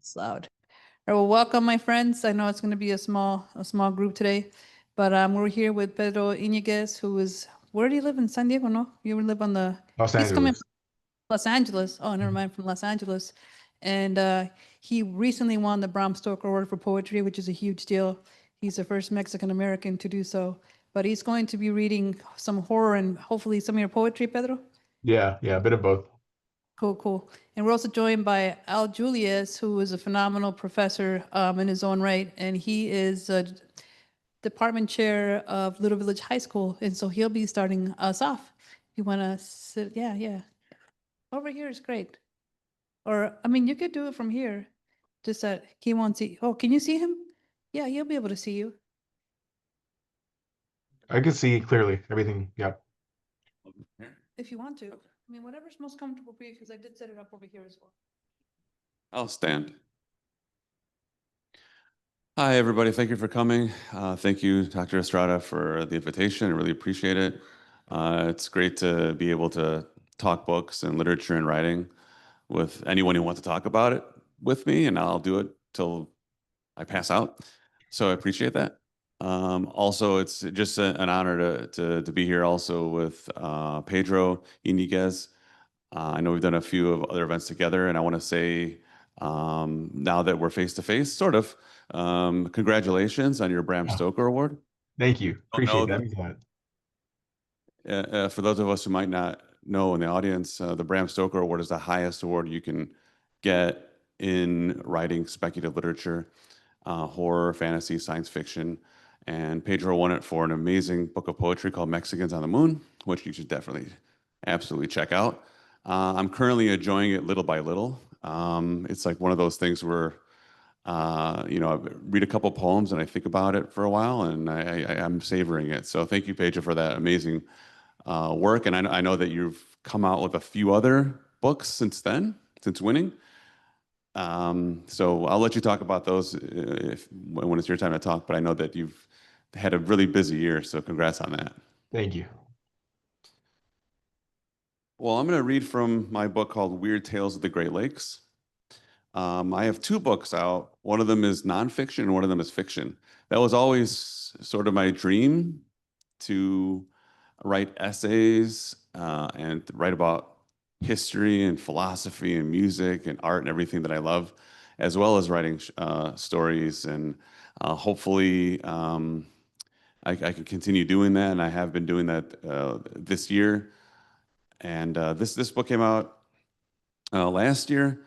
It's loud. All right, well, welcome, my friends. I know it's going to be a small group today, but we're here with Pedro Iniguez, who is, where do you live in San Diego? No, you live on the. Los He's coming from Angeles. Los Angeles. Oh, never mind, from Los Angeles, and he recently won the Bram Stoker Award for Poetry, which is a huge deal. He's the first Mexican American to do so, but he's going to be reading some horror and hopefully some of your poetry, Pedro. Yeah, a bit of both. Cool, cool. And we're also joined by Julius, who is a phenomenal professor in his own right, and he is department chair of Little Village High School, and so he'll be starting us off. You want to sit? Yeah, yeah. Over here is great. Or, I mean, you could do it from here, just that he won't see. Oh, can you see him? Yeah, he'll be able to see you. I can see clearly everything. Yep. If you want to. I mean, whatever's most comfortable for you, because I did set it up over here as well. I'll stand. Hi, everybody. Thank you for coming. Thank you, Dr. Estrada, for the invitation. I really appreciate it. It's great to be able to talk books and literature and writing with anyone who wants to talk about it with me, and I'll do it till I pass out. So I appreciate that. Also, it's just an honor to be here also with Pedro Iniguez. I know we've done a few of other events together, and I want to say now that we're face to face, sort of, congratulations on your Bram Stoker Award. Thank you. Appreciate know that. For those of us who might not know in the audience, the Bram Stoker Award is the highest award you can get in writing speculative literature, horror, fantasy, science fiction. And Pedro won it for an amazing book of poetry called Mexicans on the Moon, which you should definitely, absolutely check out. I'm currently enjoying it little by little. It's like one of those things where, I read a couple poems and I think about it for a while, and I'm savoring it. So thank you, Pedro, for that amazing work. And I know that you've come out with a few other books since then, since winning. So I'll let you talk about those when it's your time to talk, but I know that you've had a really busy year, so congrats on that. Thank you. Well, I'm going to read from my book called Weird Tales of the Great Lakes. I have two books out. One of them is nonfiction and one of them is fiction. That was always sort of my dream, to write essays and write about history and philosophy and music and art and everything that I love, as well as writing stories. And hopefully I can continue doing that, and I have been doing that this year. And this book came out last year.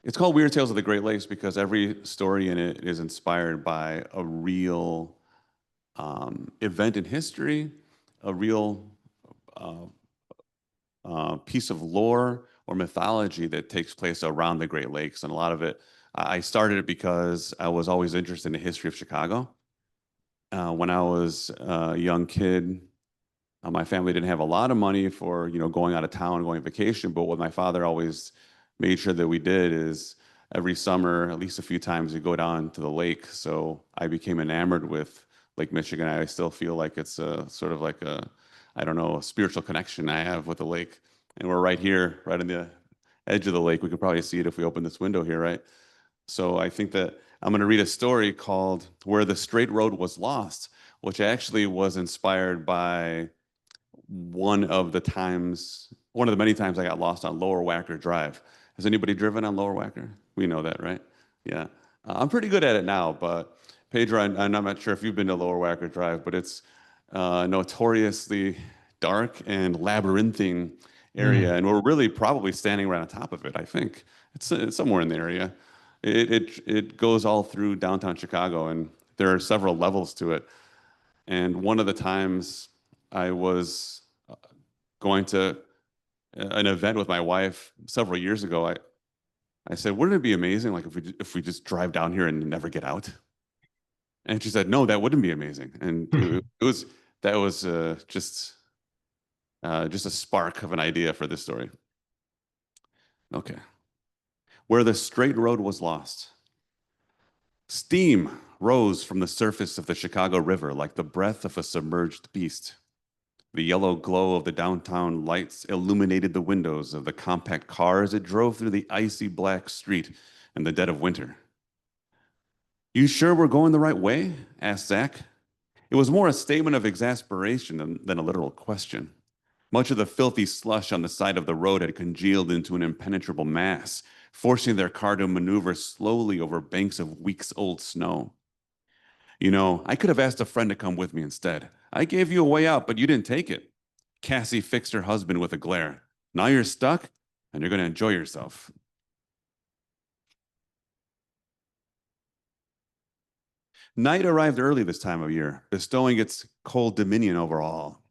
It's called Weird Tales of the Great Lakes because every story in it is inspired by a real event in history, a real piece of lore or mythology that takes place around the Great Lakes. And a lot of it, I started it because I was always interested in the history of Chicago. When I was a young kid, my family didn't have a lot of money for, going out of town, going on vacation. But what my father always made sure that we did is every summer, at least a few times, we go down to the lake. So I became enamored with Lake Michigan. I still feel like it's sort of like a spiritual connection I have with the lake. And we're right here, right on the edge of the lake. We could probably see it if we open this window here, right? So I think that I'm going to read a story called Where the Straight Road Was Lost, which actually was inspired by one of the many times I got lost on Lower Wacker Drive. Has anybody driven on Lower Wacker? We know that, right? Yeah. I'm pretty good at it now, but Pedro, I'm not sure if you've been to Lower Wacker Drive, but it's notoriously dark and labyrinthine area, and we're really probably standing right on top of it, I think. It's somewhere in the area. It goes all through downtown Chicago, and there are several levels to it. And one of the times I was going to an event with my wife several years ago, I said, wouldn't it be amazing like if we just drive down here and never get out? And she said, no, that wouldn't be amazing. And that was just a spark of an idea for this story. Okay. Where the straight road was lost. Steam rose from the surface of the Chicago River like the breath of a submerged beast. The yellow glow of the downtown lights illuminated the windows of the compact car as it drove through the icy black street in the dead of winter. You sure we're going the right way? Asked Zach. It was more a statement of exasperation than a literal question. Much of the filthy slush on the side of the road had congealed into an impenetrable mass, forcing their car to maneuver slowly over banks of weeks-old snow. You know, I could have asked a friend to come with me instead. I gave you a way out, but you didn't take it. Cassie fixed her husband with a glare. Now you're stuck, and you're going to enjoy yourself. Night arrived early this time of year, bestowing its cold dominion over all.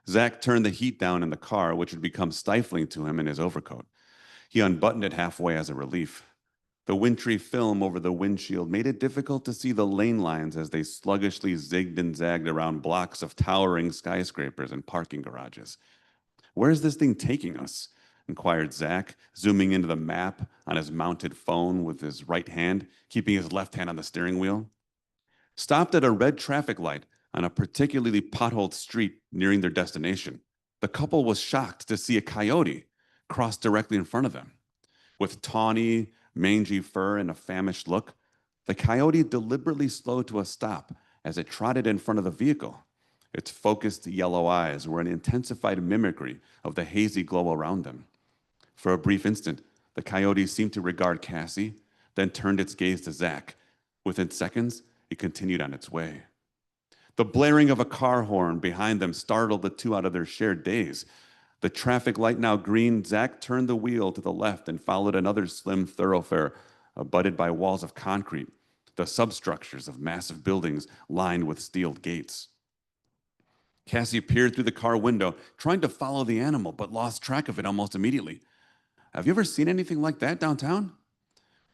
Zach turned the heat down in the car, which had become stifling to him in his overcoat. He unbuttoned it halfway as a relief. The wintry film over the windshield made it difficult to see the lane lines as they sluggishly zigged and zagged around blocks of towering skyscrapers and parking garages. Where's this thing taking us? Inquired Zach, zooming into the map on his mounted phone with his right hand, keeping his left hand on the steering wheel. Stopped at a red traffic light on a particularly potholed street nearing their destination. The couple was shocked to see a coyote cross directly in front of them. With tawny, mangy fur and a famished look, the coyote deliberately slowed to a stop as it trotted in front of the vehicle. Its focused yellow eyes were an intensified mimicry of the hazy glow around them. For a brief instant, the coyote seemed to regard Cassie, then turned its gaze to Zach. Within seconds, it continued on its way. The blaring of a car horn behind them startled the two out of their shared daze. The traffic light now green, Zach turned the wheel to the left and followed another slim thoroughfare abutted by walls of concrete, the substructures of massive buildings lined with steel gates. Cassie peered through the car window, trying to follow the animal, but lost track of it almost immediately. Have you ever seen anything like that downtown?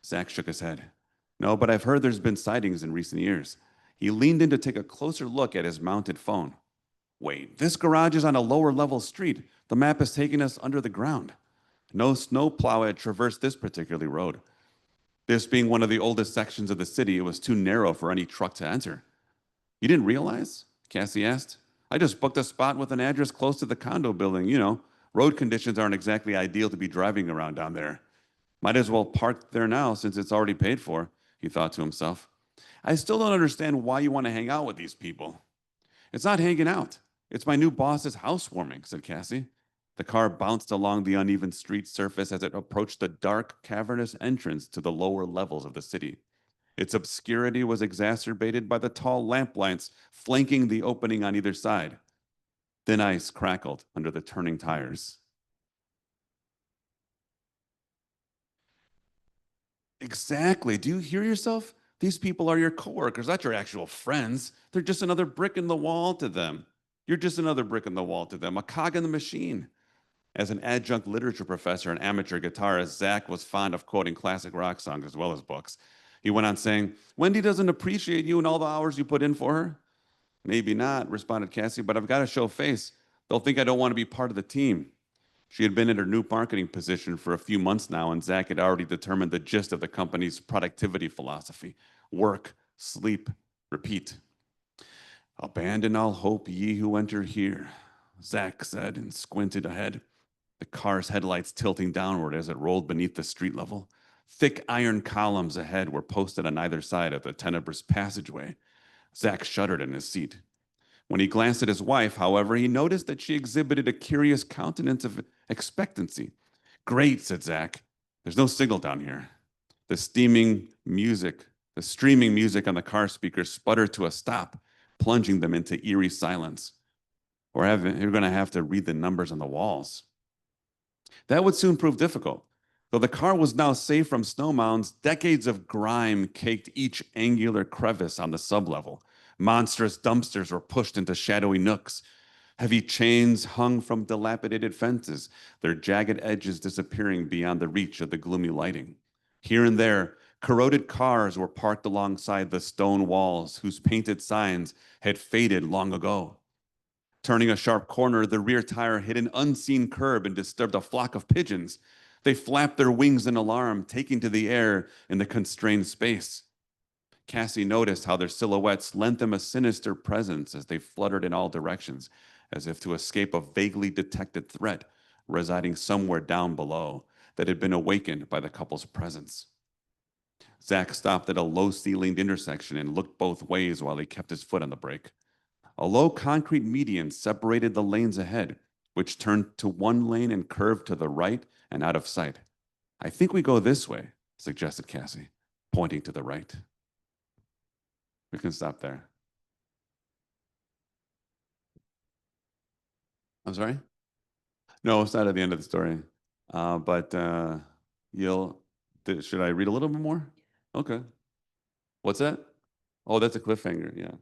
Zach shook his head. No, but I've heard there's been sightings in recent years. He leaned in to take a closer look at his mounted phone. Wait, this garage is on a lower level street. The map is taking us under the ground. No snowplow had traversed this particular road. This being one of the oldest sections of the city, it was too narrow for any truck to enter. You didn't realize? Cassie asked. I just booked a spot with an address close to the condo building. You know, road conditions aren't exactly ideal to be driving around down there. Might as well park there now since it's already paid for, he thought to himself. I still don't understand why you want to hang out with these people. It's not hanging out. It's my new boss's housewarming, said Cassie. The car bounced along the uneven street surface as it approached the dark, cavernous entrance to the lower levels of the city. Its obscurity was exacerbated by the tall lamplights flanking the opening on either side. Thin ice crackled under the turning tires. Exactly. Do you hear yourself? These people are your coworkers, not your actual friends. They're just another brick in the wall to them. You're just another brick in the wall to them, a cog in the machine. As an adjunct literature professor and amateur guitarist, Zach was fond of quoting classic rock songs as well as books. He went on saying, Wendy doesn't appreciate you and all the hours you put in for her. Maybe not, responded Cassie, but I've got to show face. They'll think I don't want to be part of the team. She had been in her new marketing position for a few months now, and Zach had already determined the gist of the company's productivity philosophy. Work, sleep, repeat. Abandon all hope, ye who enter here, Zach said and squinted ahead, the car's headlights tilting downward as it rolled beneath the street level. Thick iron columns ahead were posted on either side of the tenebrous passageway. Zach shuddered in his seat. When he glanced at his wife, however, he noticed that she exhibited a curious countenance of expectancy. Great, said Zach. There's no signal down here. The streaming music on the car speakers sputtered to a stop, plunging them into eerie silence. You're going to have to read the numbers on the walls. That would soon prove difficult. Though the car was now safe from snow mounds, decades of grime caked each angular crevice on the sublevel. Monstrous dumpsters were pushed into shadowy nooks. Heavy chains hung from dilapidated fences, their jagged edges disappearing beyond the reach of the gloomy lighting. Here and there, corroded cars were parked alongside the stone walls whose painted signs had faded long ago. Turning a sharp corner, the rear tire hit an unseen curb and disturbed a flock of pigeons. They flapped their wings in alarm, taking to the air in the constrained space. Cassie noticed how their silhouettes lent them a sinister presence as they fluttered in all directions, as if to escape a vaguely detected threat residing somewhere down below that had been awakened by the couple's presence. Zach stopped at a low-ceilinged intersection and looked both ways while he kept his foot on the brake. A low concrete median separated the lanes ahead, which turned to one lane and curved to the right and out of sight. "I think we go this way," suggested Cassie, pointing to the right. We can stop there. I'm sorry? No, it's not at the end of the story. But should I read a little bit more? Okay. What's that? Oh, that's a cliffhanger. Yeah.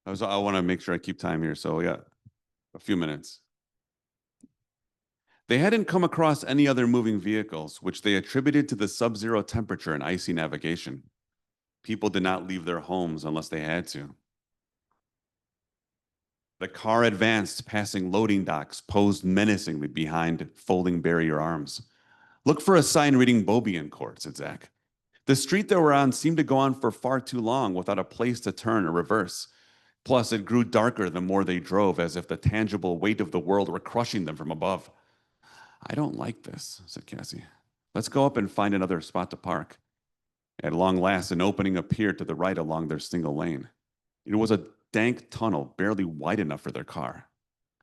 I want to make sure I keep time here. So yeah, a few minutes. They hadn't come across any other moving vehicles, which they attributed to the sub-zero temperature and icy navigation. People did not leave their homes unless they had to. The car advanced, passing loading docks posed menacingly behind folding barrier arms. "Look for a sign reading Beaubien Court," said Zach. The street they were on seemed to go on for far too long without a place to turn or reverse. Plus, it grew darker the more they drove, as if the tangible weight of the world were crushing them from above. "I don't like this," said Cassie. "Let's go up and find another spot to park." At long last, an opening appeared to the right along their single lane. It was a dank tunnel, barely wide enough for their car.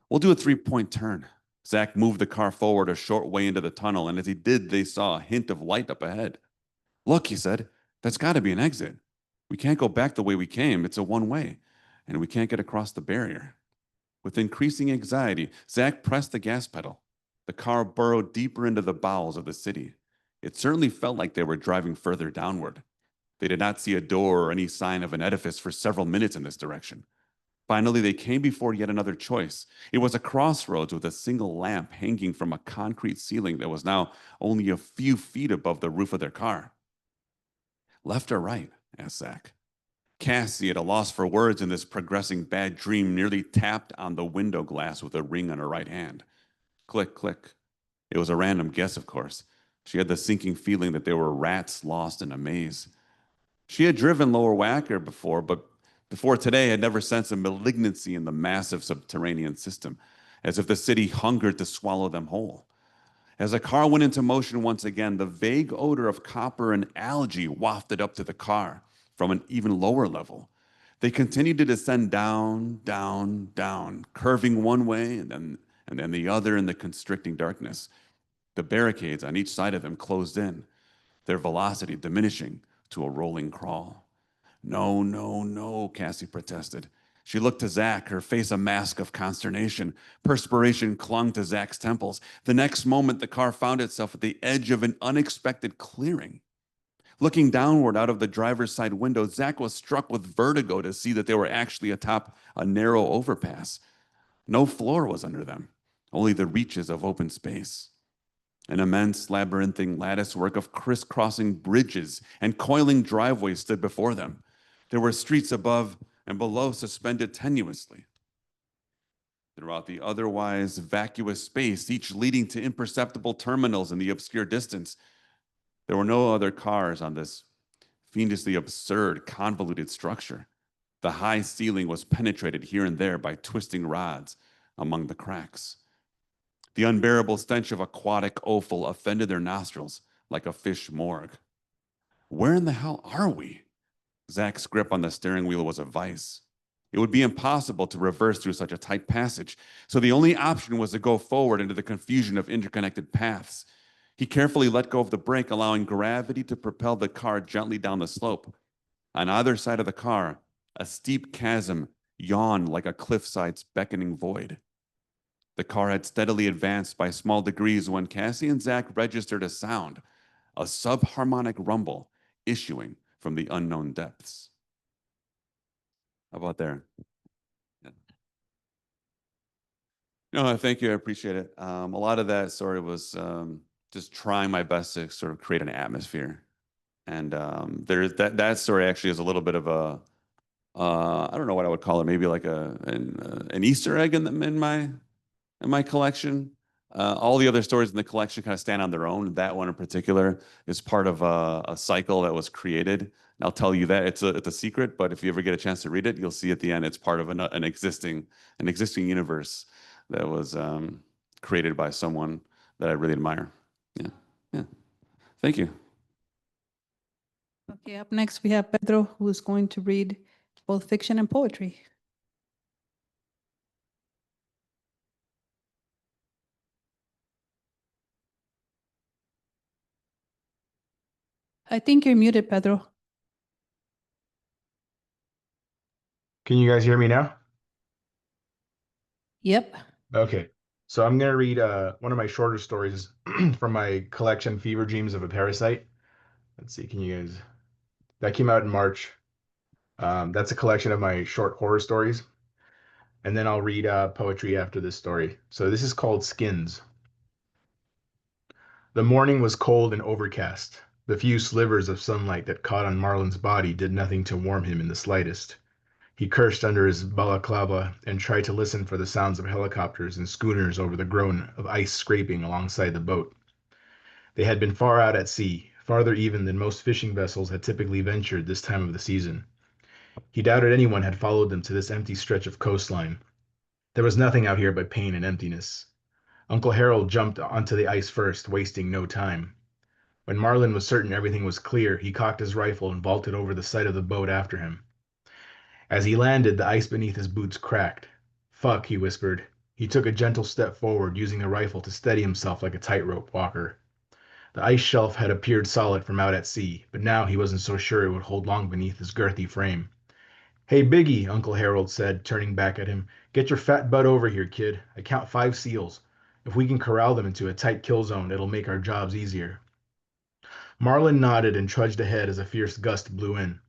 "We'll do a three-point turn." Zach moved the car forward a short way into the tunnel, and as he did, they saw a hint of light up ahead. "Look," he said, "that's got to be an exit. We can't go back the way we came. It's a one-way, and we can't get across the barrier." With increasing anxiety, Zach pressed the gas pedal. The car burrowed deeper into the bowels of the city. It certainly felt like they were driving further downward. They did not see a door or any sign of an edifice for several minutes in this direction. Finally, they came before yet another choice. It was a crossroads with a single lamp hanging from a concrete ceiling that was now only a few feet above the roof of their car. "Left or right?" asked Zach. Cassie, at a loss for words in this progressing bad dream, nearly tapped on the window glass with a ring on her right hand. Click, click. It was a random guess, of course. She had the sinking feeling that they were rats lost in a maze. She had driven Lower Wacker before, but before today had never sensed a malignancy in the massive subterranean system, as if the city hungered to swallow them whole. As the car went into motion once again, the vague odor of copper and algae wafted up to the car from an even lower level. They continued to descend down, down, down, curving one way and then the other in the constricting darkness. The barricades on each side of them closed in, their velocity diminishing to a rolling crawl. "No, no, no," Cassie protested. She looked to Zach, her face a mask of consternation. Perspiration clung to Zach's temples. The next moment, the car found itself at the edge of an unexpected clearing. Looking downward out of the driver's side window, Zach was struck with vertigo to see that they were actually atop a narrow overpass. No floor was under them, only the reaches of open space. An immense labyrinthine latticework of crisscrossing bridges and coiling driveways stood before them. There were streets above and below suspended tenuously throughout the otherwise vacuous space, each leading to imperceptible terminals in the obscure distance. There were no other cars on this fiendishly absurd, convoluted structure. The high ceiling was penetrated here and there by twisting rods among the cracks. The unbearable stench of aquatic offal offended their nostrils like a fish morgue. Where in the hell are we? Zach's grip on the steering wheel was a vice. It would be impossible to reverse through such a tight passage, so the only option was to go forward into the confusion of interconnected paths. He carefully let go of the brake, allowing gravity to propel the car gently down the slope. On either side of the car, a steep chasm yawned like a cliffside's beckoning void. The car had steadily advanced by small degrees when Cassie and Zach registered a sound, a subharmonic rumble issuing from the unknown depths. How about there? Yeah. No, thank you. I appreciate it. A lot of that sort of was just trying my best to sort of create an atmosphere. And that story actually is a little bit of a, I don't know what I would call it, maybe like an Easter egg in my collection. All the other stories in the collection kind of stand on their own. That one in particular is part of a cycle that was created. And I'll tell you that it's a secret, but if you ever get a chance to read it, you'll see at the end it's part of an existing universe that was created by someone that I really admire. Yeah, yeah. Thank you. Okay, up next we have Pedro, who is going to read both fiction and poetry. I think you're muted, Pedro. Can you guys hear me now? Yep. Okay. So I'm going to read one of my shorter stories from my collection, Fever Dreams of a Parasite. Let's see, can you guys... That came out in March. That's a collection of my short horror stories. And then I'll read poetry after this story. So this is called Skins. The morning was cold and overcast. The few slivers of sunlight that caught on Marlon's body did nothing to warm him in the slightest. He cursed under his balaclava and tried to listen for the sounds of helicopters and schooners over the groan of ice scraping alongside the boat. They had been far out at sea, farther even than most fishing vessels had typically ventured this time of the season. He doubted anyone had followed them to this empty stretch of coastline. There was nothing out here but pain and emptiness. Uncle Harold jumped onto the ice first, wasting no time. When Marlin was certain everything was clear, he cocked his rifle and vaulted over the side of the boat after him. As he landed, the ice beneath his boots cracked. "Fuck," he whispered. He took a gentle step forward, using the rifle to steady himself like a tightrope walker. The ice shelf had appeared solid from out at sea, but now he wasn't so sure it would hold long beneath his girthy frame. "Hey, Biggie," Uncle Harold said, turning back at him. "Get your fat butt over here, kid. I count 5 seals. If we can corral them into a tight kill zone, it'll make our jobs easier." Marlin nodded and trudged ahead as a fierce gust blew in.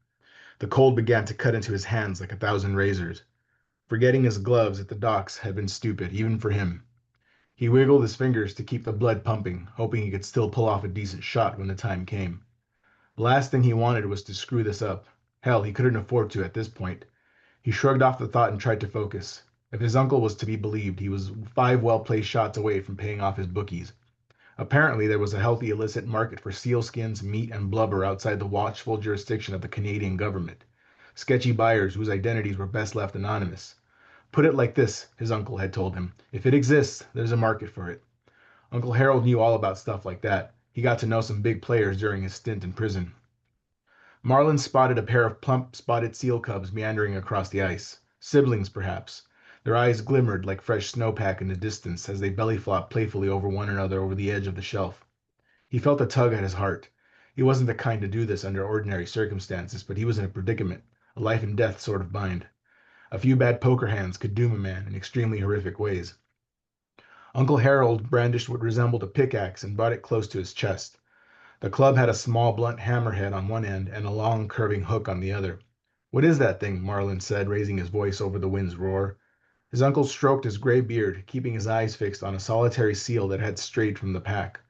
The cold began to cut into his hands like 1,000 razors. Forgetting his gloves at the docks had been stupid, even for him. He wiggled his fingers to keep the blood pumping, hoping he could still pull off a decent shot when the time came. The last thing he wanted was to screw this up. Hell, he couldn't afford to at this point. He shrugged off the thought and tried to focus. If his uncle was to be believed, he was 5 well-placed shots away from paying off his bookies. Apparently, there was a healthy illicit market for sealskins, meat, and blubber outside the watchful jurisdiction of the Canadian government. Sketchy buyers whose identities were best left anonymous. "Put it like this," his uncle had told him. "If it exists, there's a market for it." Uncle Harold knew all about stuff like that. He got to know some big players during his stint in prison. Marlin spotted a pair of plump, spotted seal cubs meandering across the ice. Siblings, perhaps. Their eyes glimmered like fresh snowpack in the distance as they belly flopped playfully over one another over the edge of the shelf. He felt a tug at his heart. He wasn't the kind to do this under ordinary circumstances, but he was in a predicament, a life and death sort of bind. A few bad poker hands could doom a man in extremely horrific ways. Uncle Harold brandished what resembled a pickaxe and brought it close to his chest. The club had a small blunt hammerhead on one end and a long curving hook on the other. "What is that thing?" Marlin said, raising his voice over the wind's roar. His uncle stroked his gray beard, keeping his eyes fixed on a solitary seal that had strayed from the pack.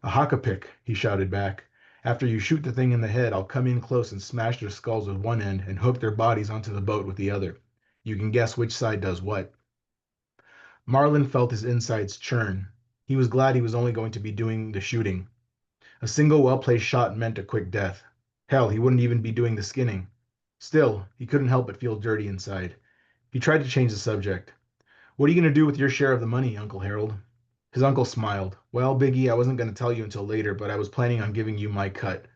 "A hockapick," he shouted back. "After you shoot the thing in the head, I'll come in close and smash their skulls with one end and hook their bodies onto the boat with the other. You can guess which side does what." Marlin felt his insides churn. He was glad he was only going to be doing the shooting. A single well-placed shot meant a quick death. Hell, he wouldn't even be doing the skinning. Still, he couldn't help but feel dirty inside. He tried to change the subject. "What are you going to do with your share of the money, Uncle Harold?" His uncle smiled. "Well, Biggie, I wasn't going to tell you until later, but I was planning on giving you my cut.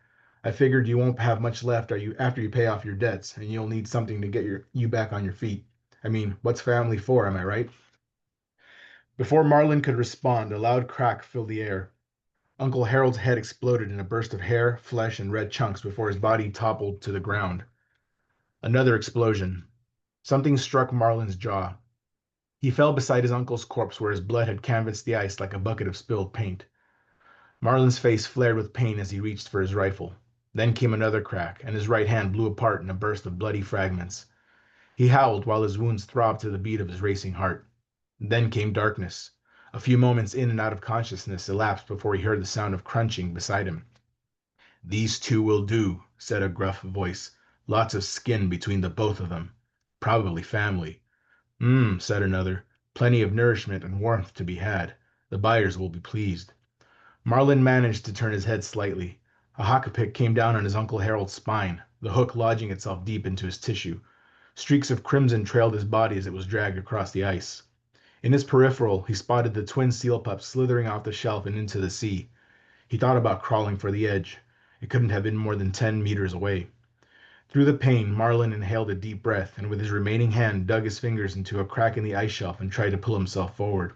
I figured you won't have much left after you pay off your debts, and you'll need something to get you back on your feet. I mean, what's family for, am I right?" Before Marlin could respond, a loud crack filled the air. Uncle Harold's head exploded in a burst of hair, flesh, and red chunks before his body toppled to the ground. Another explosion. Something struck Marlin's jaw. He fell beside his uncle's corpse where his blood had canvassed the ice like a bucket of spilled paint. Marlin's face flared with pain as he reached for his rifle. Then came another crack, and his right hand blew apart in a burst of bloody fragments. He howled while his wounds throbbed to the beat of his racing heart. Then came darkness. A few moments in and out of consciousness elapsed before he heard the sound of crunching beside him. "These 2 will do," said a gruff voice. "Lots of skin between the both of them. Probably family." Said another. "Plenty of nourishment and warmth to be had. The buyers will be pleased." Marlin managed to turn his head slightly. A hockapick came down on his Uncle Harold's spine, the hook lodging itself deep into his tissue. Streaks of crimson trailed his body as it was dragged across the ice. In his peripheral, he spotted the twin seal pups slithering off the shelf and into the sea. He thought about crawling for the edge. It couldn't have been more than 10 meters away. Through the pain, Marlin inhaled a deep breath and with his remaining hand dug his fingers into a crack in the ice shelf and tried to pull himself forward.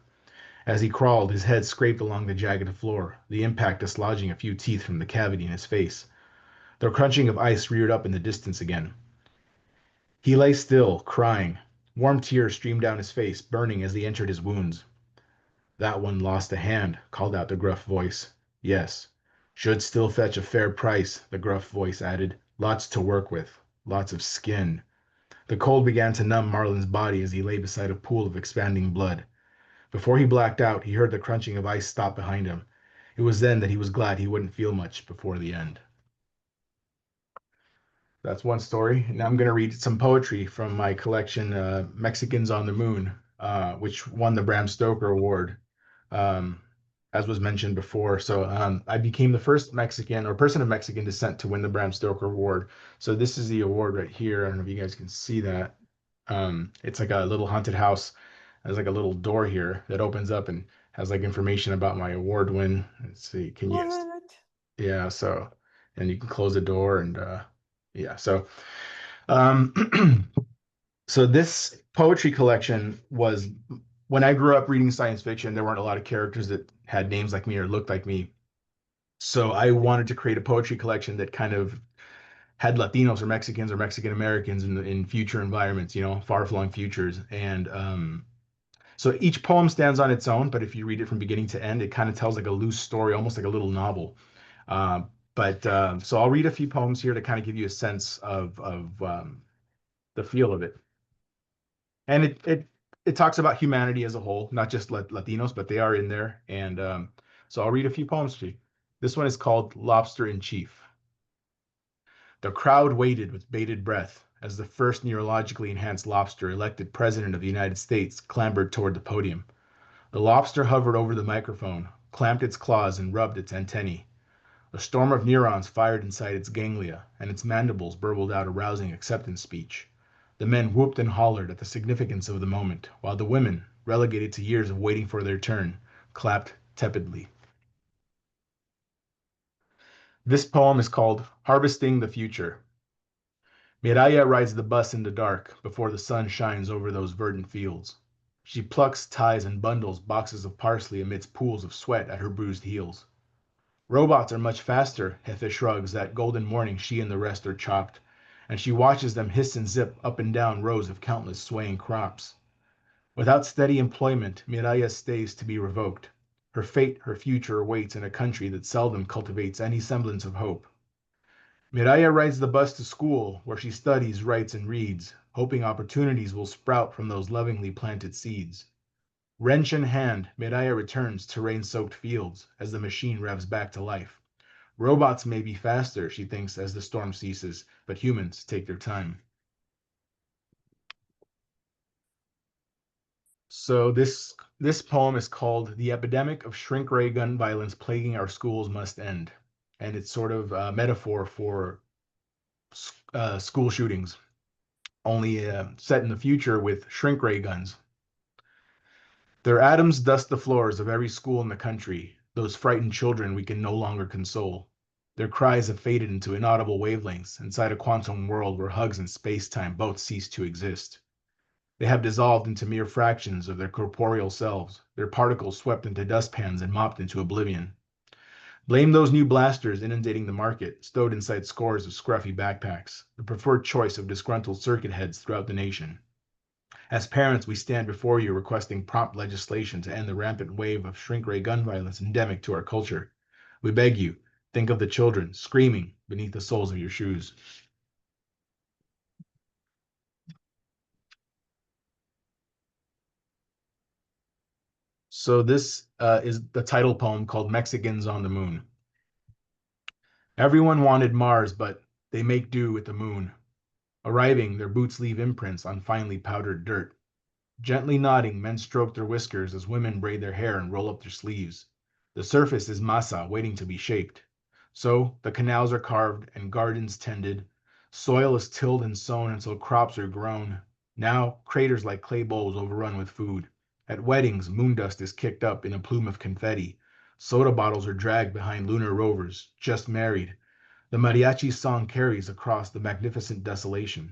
As he crawled, his head scraped along the jagged floor, the impact dislodging a few teeth from the cavity in his face. The crunching of ice reared up in the distance again. He lay still, crying. Warm tears streamed down his face, burning as they entered his wounds. That one lost a hand, called out the gruff voice. Yes. Should still fetch a fair price, the gruff voice added. Lots to work with. Lots of skin. The cold began to numb Marlin's body as he lay beside a pool of expanding blood. Before he blacked out, he heard the crunching of ice stop behind him. It was then that he was glad he wouldn't feel much before the end. That's one story. Now I'm going to read some poetry from my collection, Mexicans on the Moon, which won the Bram Stoker Award, um, as was mentioned before. So I became the first Mexican or person of Mexican descent to win the Bram Stoker Award. So this is the award right here. I don't know if you guys can see that. It's like a little haunted house. There's like a little door here that opens up and has like information about my award win. Let's see, can you? Yeah, so, and you can close the door and yeah, so um so this poetry collection was when I grew up reading science fiction, there weren't a lot of characters that had names like me or looked like me. So I wanted to create a poetry collection that kind of had Latinos or Mexicans or Mexican Americans in future environments, far-flung futures. And so each poem stands on its own, but if you read it from beginning to end, it kind of tells like a loose story, almost like a little novel. So I'll read a few poems here to kind of give you a sense of the feel of it. And it talks about humanity as a whole, not just Latinos, but they are in there. And so I'll read a few poems to you. This one is called Lobster in Chief. The crowd waited with bated breath as the first neurologically enhanced lobster elected president of the United States clambered toward the podium. The lobster hovered over the microphone, clamped its claws, and rubbed its antennae. A storm of neurons fired inside its ganglia, and its mandibles burbled out a rousing acceptance speech. The men whooped and hollered at the significance of the moment, while the women, relegated to years of waiting for their turn, clapped tepidly. This poem is called Harvesting the Future. Miraya rides the bus in the dark before the sun shines over those verdant fields. She plucks, ties, and bundles boxes of parsley amidst pools of sweat at her bruised heels. Robots are much faster, Jefe shrugs. That golden morning she and the rest are chopped, and she watches them hiss and zip up and down rows of countless swaying crops. Without steady employment, Miraya stays to be revoked. Her fate, her future awaits in a country that seldom cultivates any semblance of hope. Miraya rides the bus to school, where she studies, writes, and reads, hoping opportunities will sprout from those lovingly planted seeds. Wrench in hand, Miraya returns to rain-soaked fields as the machine revs back to life. Robots may be faster, she thinks as the storm ceases, but humans take their time. So this poem is called The Epidemic of Shrink Ray Gun Violence Plaguing Our Schools Must End. And it's sort of a metaphor for school shootings, only set in the future with shrink ray guns. Their atoms dust the floors of every school in the country. Those frightened children we can no longer console. Their cries have faded into inaudible wavelengths inside a quantum world where hugs and space-time both cease to exist. They have dissolved into mere fractions of their corporeal selves, their particles swept into dustpans and mopped into oblivion. Blame those new blasters inundating the market, stowed inside scores of scruffy backpacks, the preferred choice of disgruntled circuit heads throughout the nation. As parents, we stand before you requesting prompt legislation to end the rampant wave of shrink-ray gun violence endemic to our culture. We beg you, think of the children screaming beneath the soles of your shoes. So this is the title poem called Mexicans on the Moon. Everyone wanted Mars, but they make do with the moon. Arriving, their boots leave imprints on finely powdered dirt. Gently nodding, men stroke their whiskers as women braid their hair and roll up their sleeves. The surface is masa waiting to be shaped. So the canals are carved and gardens tended. Soil is tilled and sown until crops are grown. Now, craters like clay bowls overrun with food. At weddings, moon dust is kicked up in a plume of confetti. Soda bottles are dragged behind lunar rovers, just married. The mariachi song carries across the magnificent desolation.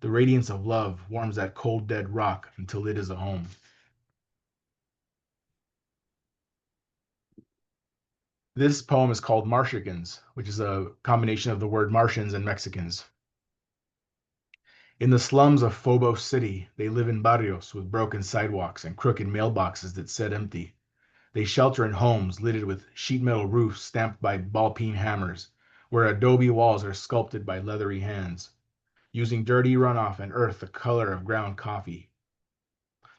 The radiance of love warms that cold, dead rock until it is a home. This poem is called Martians, which is a combination of the word Martians and Mexicans. In the slums of Phobos City, they live in barrios with broken sidewalks and crooked mailboxes that sit empty. They shelter in homes littered with sheet metal roofs stamped by ball-peen hammers, where adobe walls are sculpted by leathery hands, using dirty runoff and earth the color of ground coffee.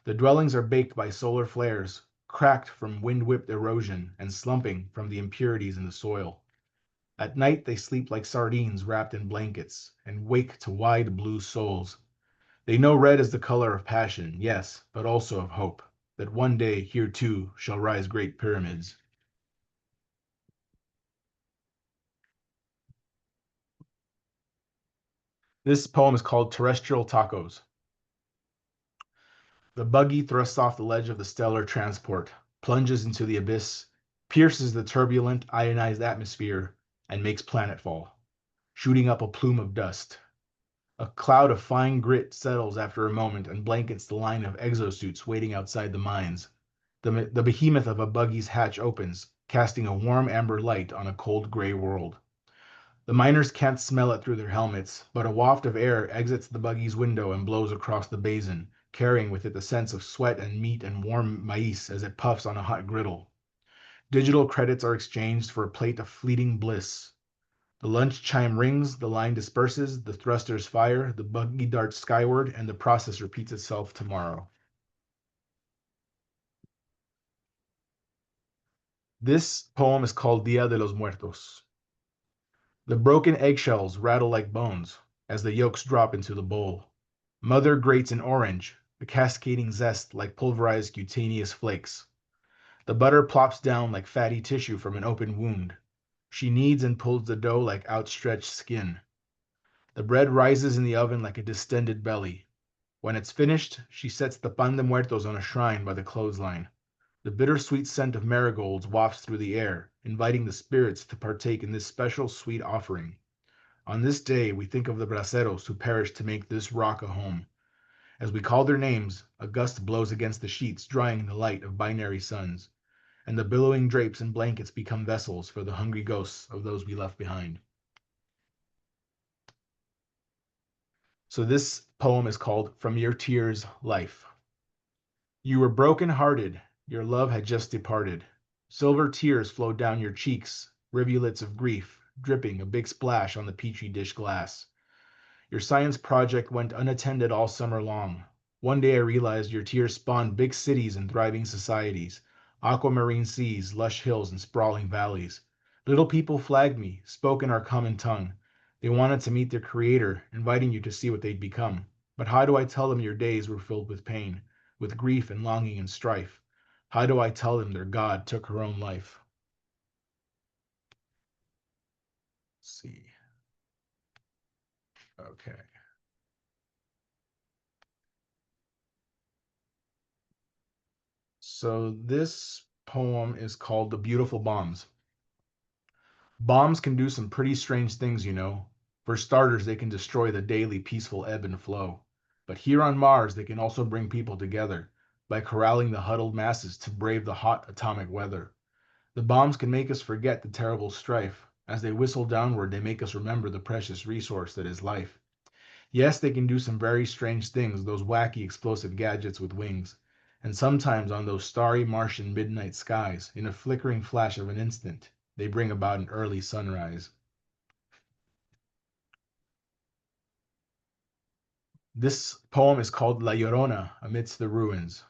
The dwellings are baked by solar flares, cracked from wind-whipped erosion and slumping from the impurities in the soil. At night they sleep like sardines wrapped in blankets and wake to wide blue souls. They know red is the color of passion, yes, but also of hope, that one day here too shall rise great pyramids. This poem is called Terrestrial Tacos. The buggy thrusts off the ledge of the stellar transport, plunges into the abyss, pierces the turbulent, ionized atmosphere, and makes planetfall, shooting up a plume of dust. A cloud of fine grit settles after a moment and blankets the line of exosuits waiting outside the mines. The behemoth of a buggy's hatch opens, casting a warm amber light on a cold gray world. The miners can't smell it through their helmets, but a waft of air exits the buggy's window and blows across the basin, carrying with it the sense of sweat and meat and warm maize as it puffs on a hot griddle. Digital credits are exchanged for a plate of fleeting bliss. The lunch chime rings, the line disperses, the thrusters fire, the buggy darts skyward, and the process repeats itself tomorrow. This poem is called Dia de los Muertos. The broken eggshells rattle like bones as the yolks drop into the bowl. Mother grates an orange, the cascading zest like pulverized cutaneous flakes. The butter plops down like fatty tissue from an open wound. She kneads and pulls the dough like outstretched skin. The bread rises in the oven like a distended belly. When it's finished, she sets the pan de muertos on a shrine by the clothesline. The bittersweet scent of marigolds wafts through the air, inviting the spirits to partake in this special sweet offering. On this day, we think of the braceros who perished to make this rock a home. As we call their names, a gust blows against the sheets, drying the light of binary suns, and the billowing drapes and blankets become vessels for the hungry ghosts of those we left behind. So this poem is called From Your Tears, Life. You were broken-hearted, your love had just departed. Silver tears flowed down your cheeks, rivulets of grief, dripping a big splash on the petri dish glass. Your science project went unattended all summer long. One day I realized your tears spawned big cities and thriving societies, aquamarine seas, lush hills, and sprawling valleys. Little people flagged me, spoke in our common tongue. They wanted to meet their creator, inviting you to see what they'd become. But how do I tell them your days were filled with pain, with grief and longing and strife? How do I tell them their God took her own life? Let's see. Okay. So this poem is called The Beautiful Bombs. Bombs can do some pretty strange things, you know. For starters, they can destroy the daily peaceful ebb and flow. But here on Mars, they can also bring people together by corralling the huddled masses to brave the hot atomic weather. The bombs can make us forget the terrible strife. As they whistle downward, they make us remember the precious resource that is life. Yes, they can do some very strange things, those wacky explosive gadgets with wings. And sometimes on those starry Martian midnight skies, in a flickering flash of an instant, they bring about an early sunrise. This poem is called La Llorona, Amidst the Ruins.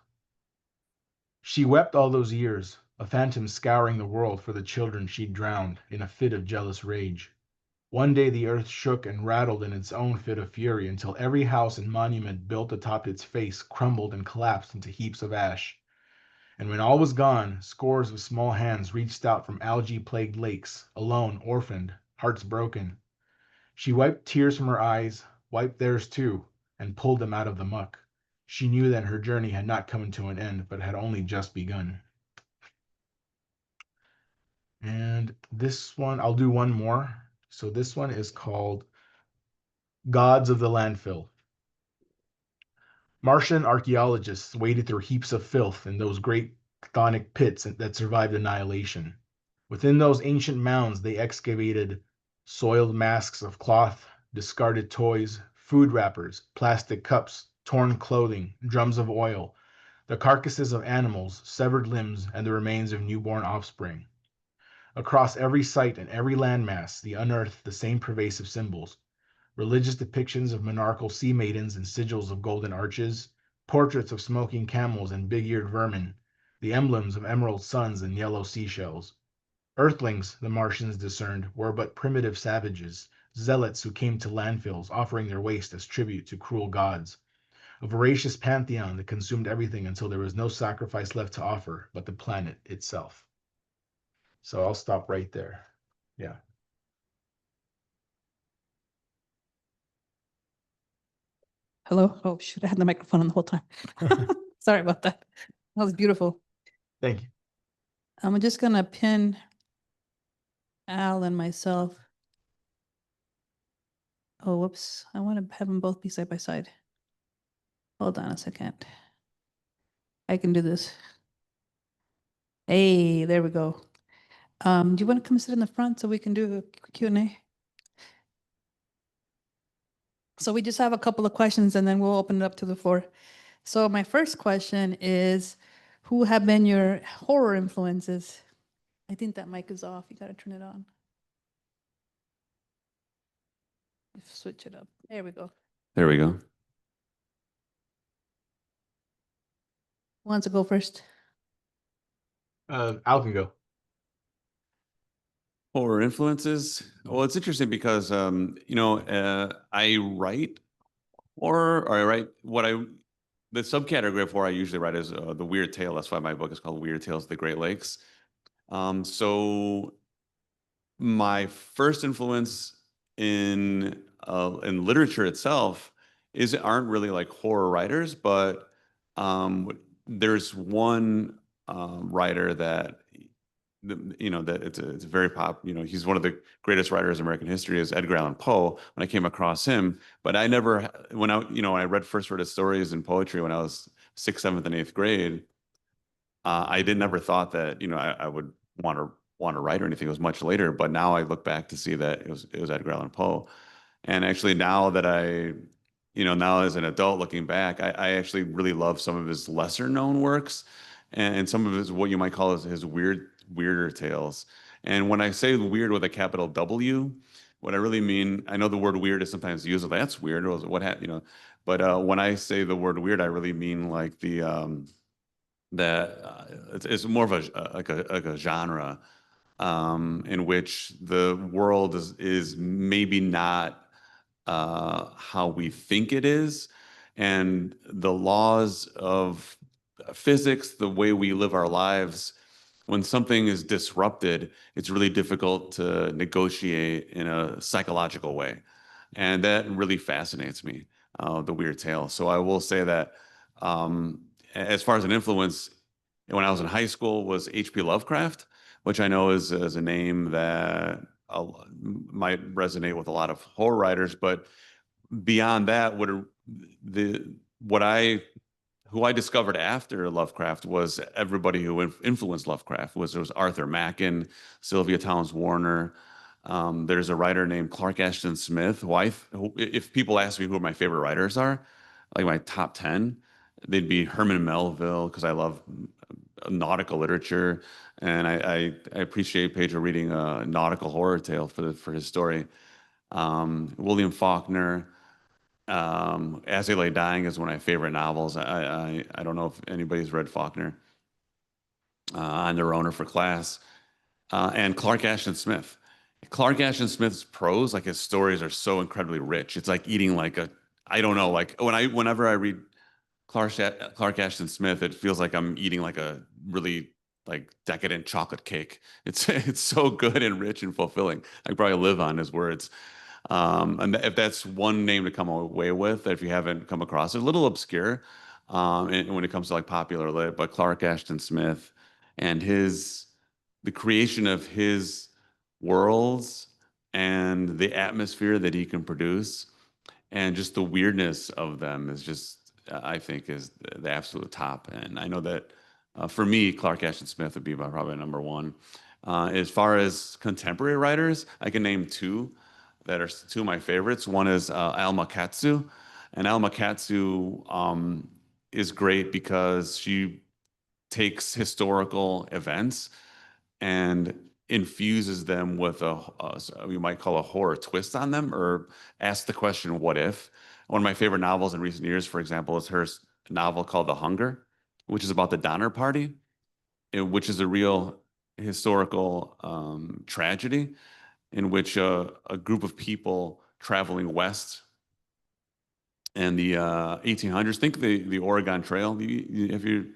She wept all those years, a phantom scouring the world for the children she'd drowned in a fit of jealous rage. One day the earth shook and rattled in its own fit of fury until every house and monument built atop its face crumbled and collapsed into heaps of ash. And when all was gone, scores of small hands reached out from algae-plagued lakes, alone, orphaned, hearts broken. She wiped tears from her eyes, wiped theirs too, and pulled them out of the muck. She knew that her journey had not come to an end, but had only just begun. And this one, I'll do one more. So this one is called Gods of the Landfill. Martian archaeologists waded through heaps of filth in those great chthonic pits that survived annihilation. Within those ancient mounds, they excavated soiled masks of cloth, discarded toys, food wrappers, plastic cups, torn clothing, drums of oil, the carcasses of animals, severed limbs, and the remains of newborn offspring. Across every site and every landmass, they unearthed the same pervasive symbols: religious depictions of monarchal sea maidens and sigils of golden arches, portraits of smoking camels and big-eared vermin, the emblems of emerald suns and yellow seashells. Earthlings, the Martians discerned, were but primitive savages, zealots who came to landfills, offering their waste as tribute to cruel gods. A voracious pantheon that consumed everything until there was no sacrifice left to offer but the planet itself. So I'll stop right there. Yeah. Hello? Oh, shoot, I had the microphone on the whole time. Sorry about that. That was beautiful. Thank you. I'm just gonna pin Al and myself. Oh, whoops. I want to have them both be side by side. Hold on a second. I can do this. Hey, there we go. Do you want to come sit in the front so we can do a Q&A? So we just have a couple of questions and then we'll open it up to the floor. So my first question is, who have been your horror influences? I think that mic is off. You got to turn it on. Switch it up. There we go. There we go. Who wants to go first? Al can go. Horror influences. Well, it's interesting because I write horror, or I write the subcategory of horror I usually write is the weird tale. That's why my book is called Weird Tales of the Great Lakes. So my first influence in literature itself aren't really like horror writers, but there's one writer that that it's very he's one of the greatest writers in American history, is Edgar Allan Poe. When I came across him, but I never, when I first read his stories and poetry when I was 6th, 7th, and 8th grade, I never thought that I would want to write or anything. It was much later, but now I look back to see that it was Edgar Allan Poe. And actually now that now as an adult looking back, I actually really love some of his lesser known works and some of his, what you might call his weirder tales. And when I say weird with a capital W, what I really mean, I know the word weird is sometimes used, that's weird, or but when I say the word weird, I really mean like it's more of a genre in which the world is maybe not how we think it is, and the laws of physics, the way we live our lives, when something is disrupted, it's really difficult to negotiate in a psychological way. And that really fascinates me, the weird tale. So I will say that as far as an influence, when I was in high school, was H.P. Lovecraft, which I know is a name that might resonate with a lot of horror writers. But beyond that, who I discovered after Lovecraft was everybody who influenced Lovecraft. There was Arthur Machen, Sylvia Towns Warner. There's a writer named Clark Ashton Smith, who if people ask me who my favorite writers are, like my top 10, they'd be Herman Melville, because I love nautical literature. And I appreciate Pedro reading a nautical horror tale for his story. William Faulkner. As They Lay Dying is one of my favorite novels. I don't know if anybody's read Faulkner. On their own or for class. And Clark Ashton Smith. Clark Ashton Smith's prose, like his stories, are so incredibly rich. It's like eating I don't know, like whenever I read Clark Ashton Smith, it feels like I'm eating like a really decadent chocolate cake. It's so good and rich and fulfilling. I probably live on his words. And if that's one name to come away with, if you haven't come across it, a little obscure and when it comes to popular lit, but Clark Ashton Smith and the creation of his worlds and the atmosphere that he can produce, and just the weirdness of them is just, I think, is the absolute top. And I know that for me, Clark Ashton Smith would be probably number one. As far as contemporary writers, I can name two that are two of my favorites. One is Alma Katsu, and Alma Katsu is great because she takes historical events and infuses them with you might call a horror twist on them, or ask the question, what if? One of my favorite novels in recent years, for example, is her novel called The Hunger, which is about the Donner Party, which is a real historical tragedy in which a group of people traveling west in the 1800s, think the Oregon Trail. If you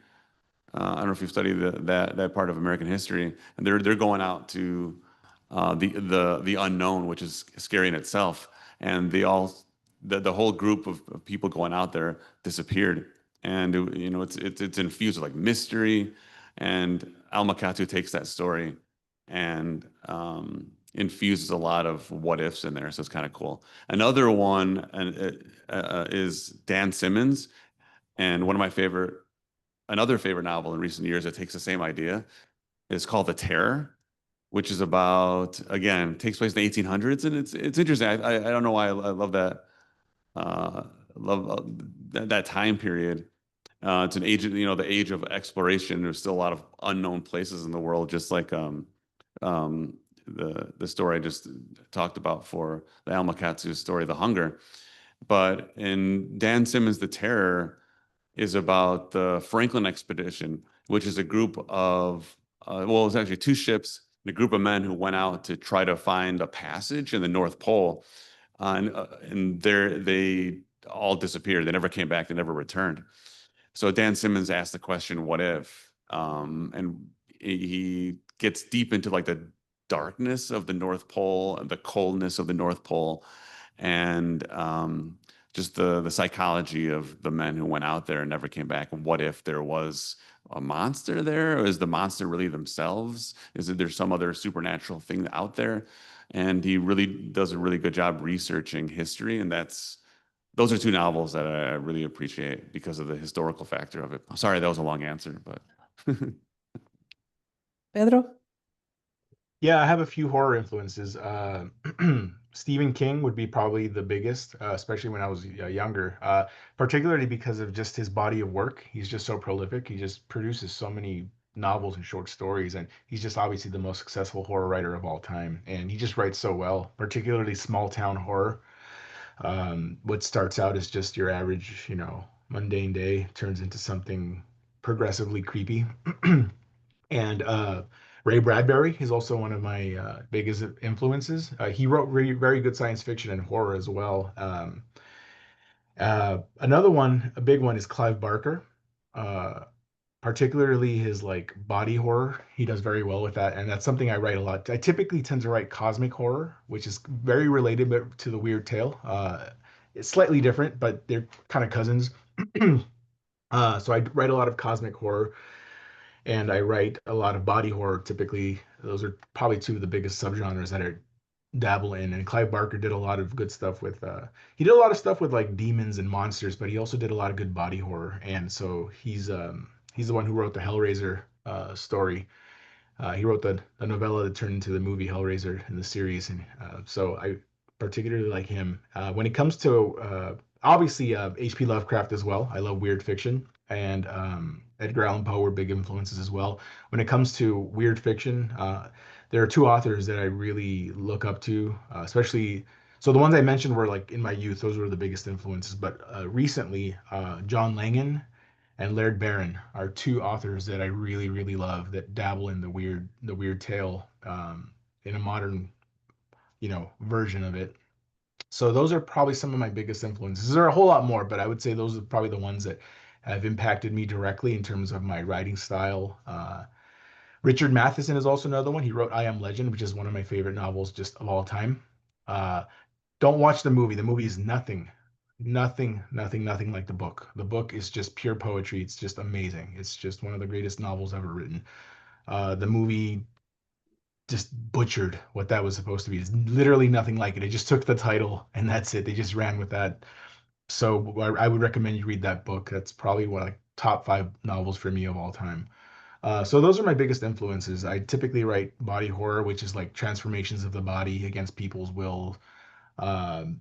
I don't know if you've studied that part of American history, and they're going out to the unknown, which is scary in itself. And the whole group of people going out there disappeared, and it's infused with like mystery. And Alma Katsu takes that story and infuses a lot of what ifs in there, so it's kind of cool. Another one is Dan Simmons, and one of my another favorite novel in recent years that takes the same idea is called The Terror, which is about, again, takes place in the 1800s, and it's interesting. I don't know why I love that that time period. It's an age, the age of exploration. There's still a lot of unknown places in the world, just like the story I just talked about for the Alma Katsu story, The Hunger. But in Dan Simmons' The Terror is about the Franklin expedition, which is a group of, well, it's actually two ships and a group of men who went out to try to find a passage in the North Pole. And they all disappeared. They never came back. They never returned. So Dan Simmons asked the question, what if? And he gets deep into like the darkness of the North Pole and the coldness of the North Pole, and just the psychology of the men who went out there and never came back. And what if there was a monster there? Or is the monster really themselves? Is there some other supernatural thing out there? And he really does a really good job researching history. And those are two novels that I really appreciate because of the historical factor of it. Sorry, that was a long answer, but. Pedro? Yeah, I have a few horror influences. Stephen King would be probably the biggest, especially when I was younger, particularly because of just his body of work. He's just so prolific. He just produces so many novels and short stories, and he's just obviously the most successful horror writer of all time. And he just writes so well, particularly small town horror. What starts out as just your average, mundane day turns into something progressively creepy. And Ray Bradbury is also one of my biggest influences. He wrote very good science fiction and horror as well. Another one, a big one, is Clive Barker. Uh, Particularly his like body horror. He does very well with that, and that's something I write a lot. I typically tend to write cosmic horror, which is very related to the weird tale. It's slightly different, but they're kind of cousins. So I write a lot of cosmic horror, and I write a lot of body horror. Typically, those are probably two of the biggest subgenres that I dabble in. And Clive Barker did a lot of good stuff with. He did a lot of stuff with like demons and monsters, but he also did a lot of good body horror. And so he's the one who wrote the Hellraiser story. He wrote the novella that turned into the movie Hellraiser in the series, and so I particularly like him. When it comes to obviously H.P. Lovecraft as well, I love weird fiction, and Edgar Allan Poe were big influences as well. When it comes to weird fiction, there are two authors that I really look up to, especially. So the ones I mentioned were like in my youth; those were the biggest influences. But recently, John Langan and Laird Barron are two authors that I really, really love that dabble in the weird tale in a modern, version of it. So those are probably some of my biggest influences. There are a whole lot more, but I would say those are probably the ones that have impacted me directly in terms of my writing style. Richard Matheson is also another one. He wrote I Am Legend, which is one of my favorite novels just of all time. Uh, don't watch the movie. The movie is nothing like the book. The book is just pure poetry. It's just amazing. It's just one of the greatest novels ever written. The movie just butchered what that was supposed to be. It's literally nothing like it. It just took the title and that's it. They just ran with that. So I would recommend you read that book. That's probably one like top 5 novels for me of all time. So those are my biggest influences. I typically write body horror, which is like transformations of the body against people's will, um,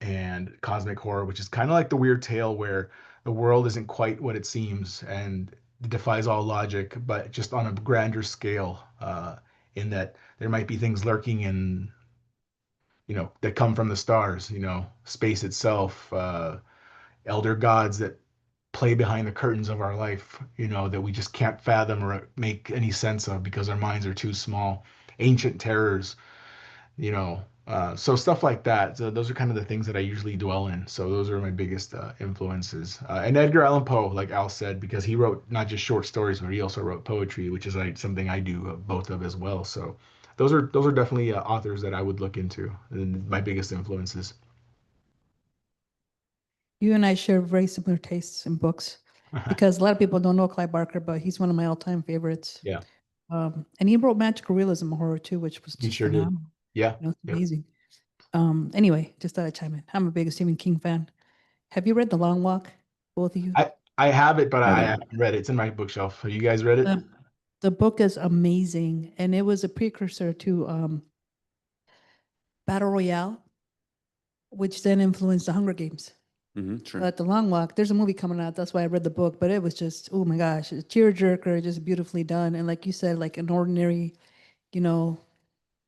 and cosmic horror, which is kind of like the weird tale where the world isn't quite what it seems and defies all logic, but just on a grander scale, in that there might be things lurking in, that come from the stars, space itself, elder gods that play behind the curtains of our life, that we just can't fathom or make any sense of because our minds are too small. Ancient terrors, so stuff like that. So those are kind of the things that I usually dwell in. So those are my biggest influences. And Edgar Allan Poe, like Al said, because he wrote not just short stories, but he also wrote poetry, which is like something I do both of as well. So those are definitely authors that I would look into and my biggest influences. You and I share very similar tastes in books because a lot of people don't know Clive Barker, but he's one of my all-time favorites. Yeah, And he wrote magical realism horror too, which was he just sure did. phenomenal. Yeah, It's yeah. amazing. Anyway, just thought I'd chime in. I'm a big Stephen King fan. Have you read The Long Walk, both of you? I have it, but I Haven't. haven't read it. It's in my bookshelf. Have you guys read it? The, the book is amazing, and it was a precursor to Battle Royale, which then influenced the Hunger Games. Sure. But The Long Walk, there's a movie coming out. That's why I read the book. But it was just, oh my gosh, a tearjerker, just beautifully done. And like you said, like an ordinary, you know,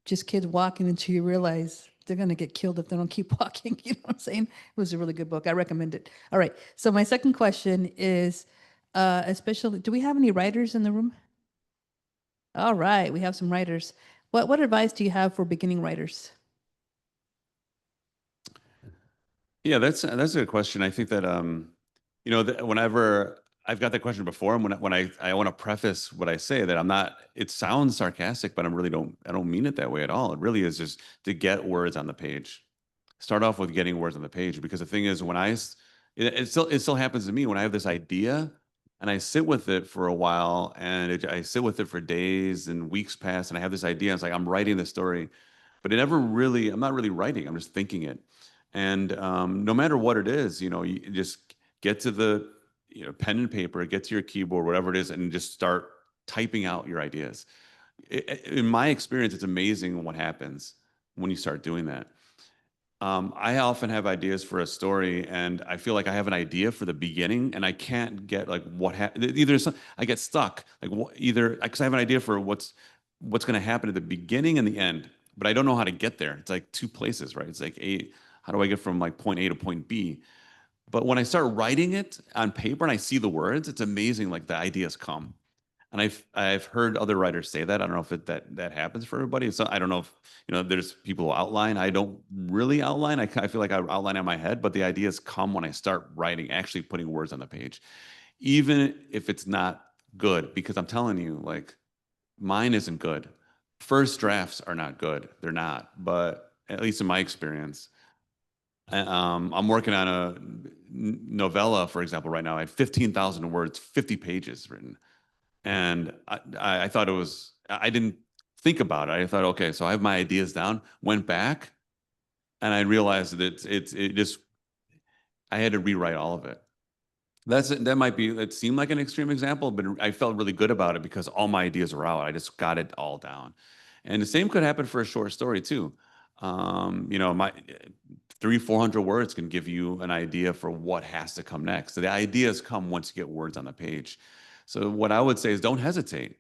just kids walking until you realize they're going to get killed if they don't keep walking. You know what I'm saying? It was a really good book. I recommend it. All right. So my second question is, especially, do we have any writers in the room? All right. We have some writers. What advice do you have for beginning writers? Yeah, that's a good question. I think that whenever I've got that question before, and when I want to preface what I say that I'm not. It sounds sarcastic, but I don't mean it that way at all. It really is just to get words on the page. Start off with getting words on the page because the thing is, it still happens to me when I have this idea and I sit with it for a while and I sit with it for days and weeks pass and I have this idea. It's like I'm writing the story, but I'm not really writing. I'm just thinking it. And no matter what it is, you just get to the pen and paper, get to your keyboard, whatever it is, and just start typing out your ideas. In my experience, it's amazing what happens when you start doing that. I often have ideas for a story, and I feel like I have an idea for the beginning, and I can't get like what happened. I get stuck, like either because I have an idea for what's going to happen at the beginning and the end, but I don't know how to get there. It's like two places, right? It's like how do I get from like point A to point B? But when I start writing it on paper and I see the words, it's amazing. Like the ideas come. And I've heard other writers say that. I don't know if that happens for everybody. So I don't know if there's people who outline. I don't really outline. I feel like I outline in my head, but the ideas come when I start writing, actually putting words on the page, even if it's not good. Because I'm telling you, like mine isn't good. First drafts are not good. They're not. But at least in my experience, I'm working on a novella, for example, right now. I had 15,000 words, 50 pages written. And I thought I didn't think about it. I thought, okay, so I have my ideas down, went back, and I realized that I had to rewrite all of it. It seemed like an extreme example, but I felt really good about it because all my ideas were out. I just got it all down. And the same could happen for a short story too. My 400 words can give you an idea for what has to come next. So the ideas come once you get words on the page. So what I would say is don't hesitate.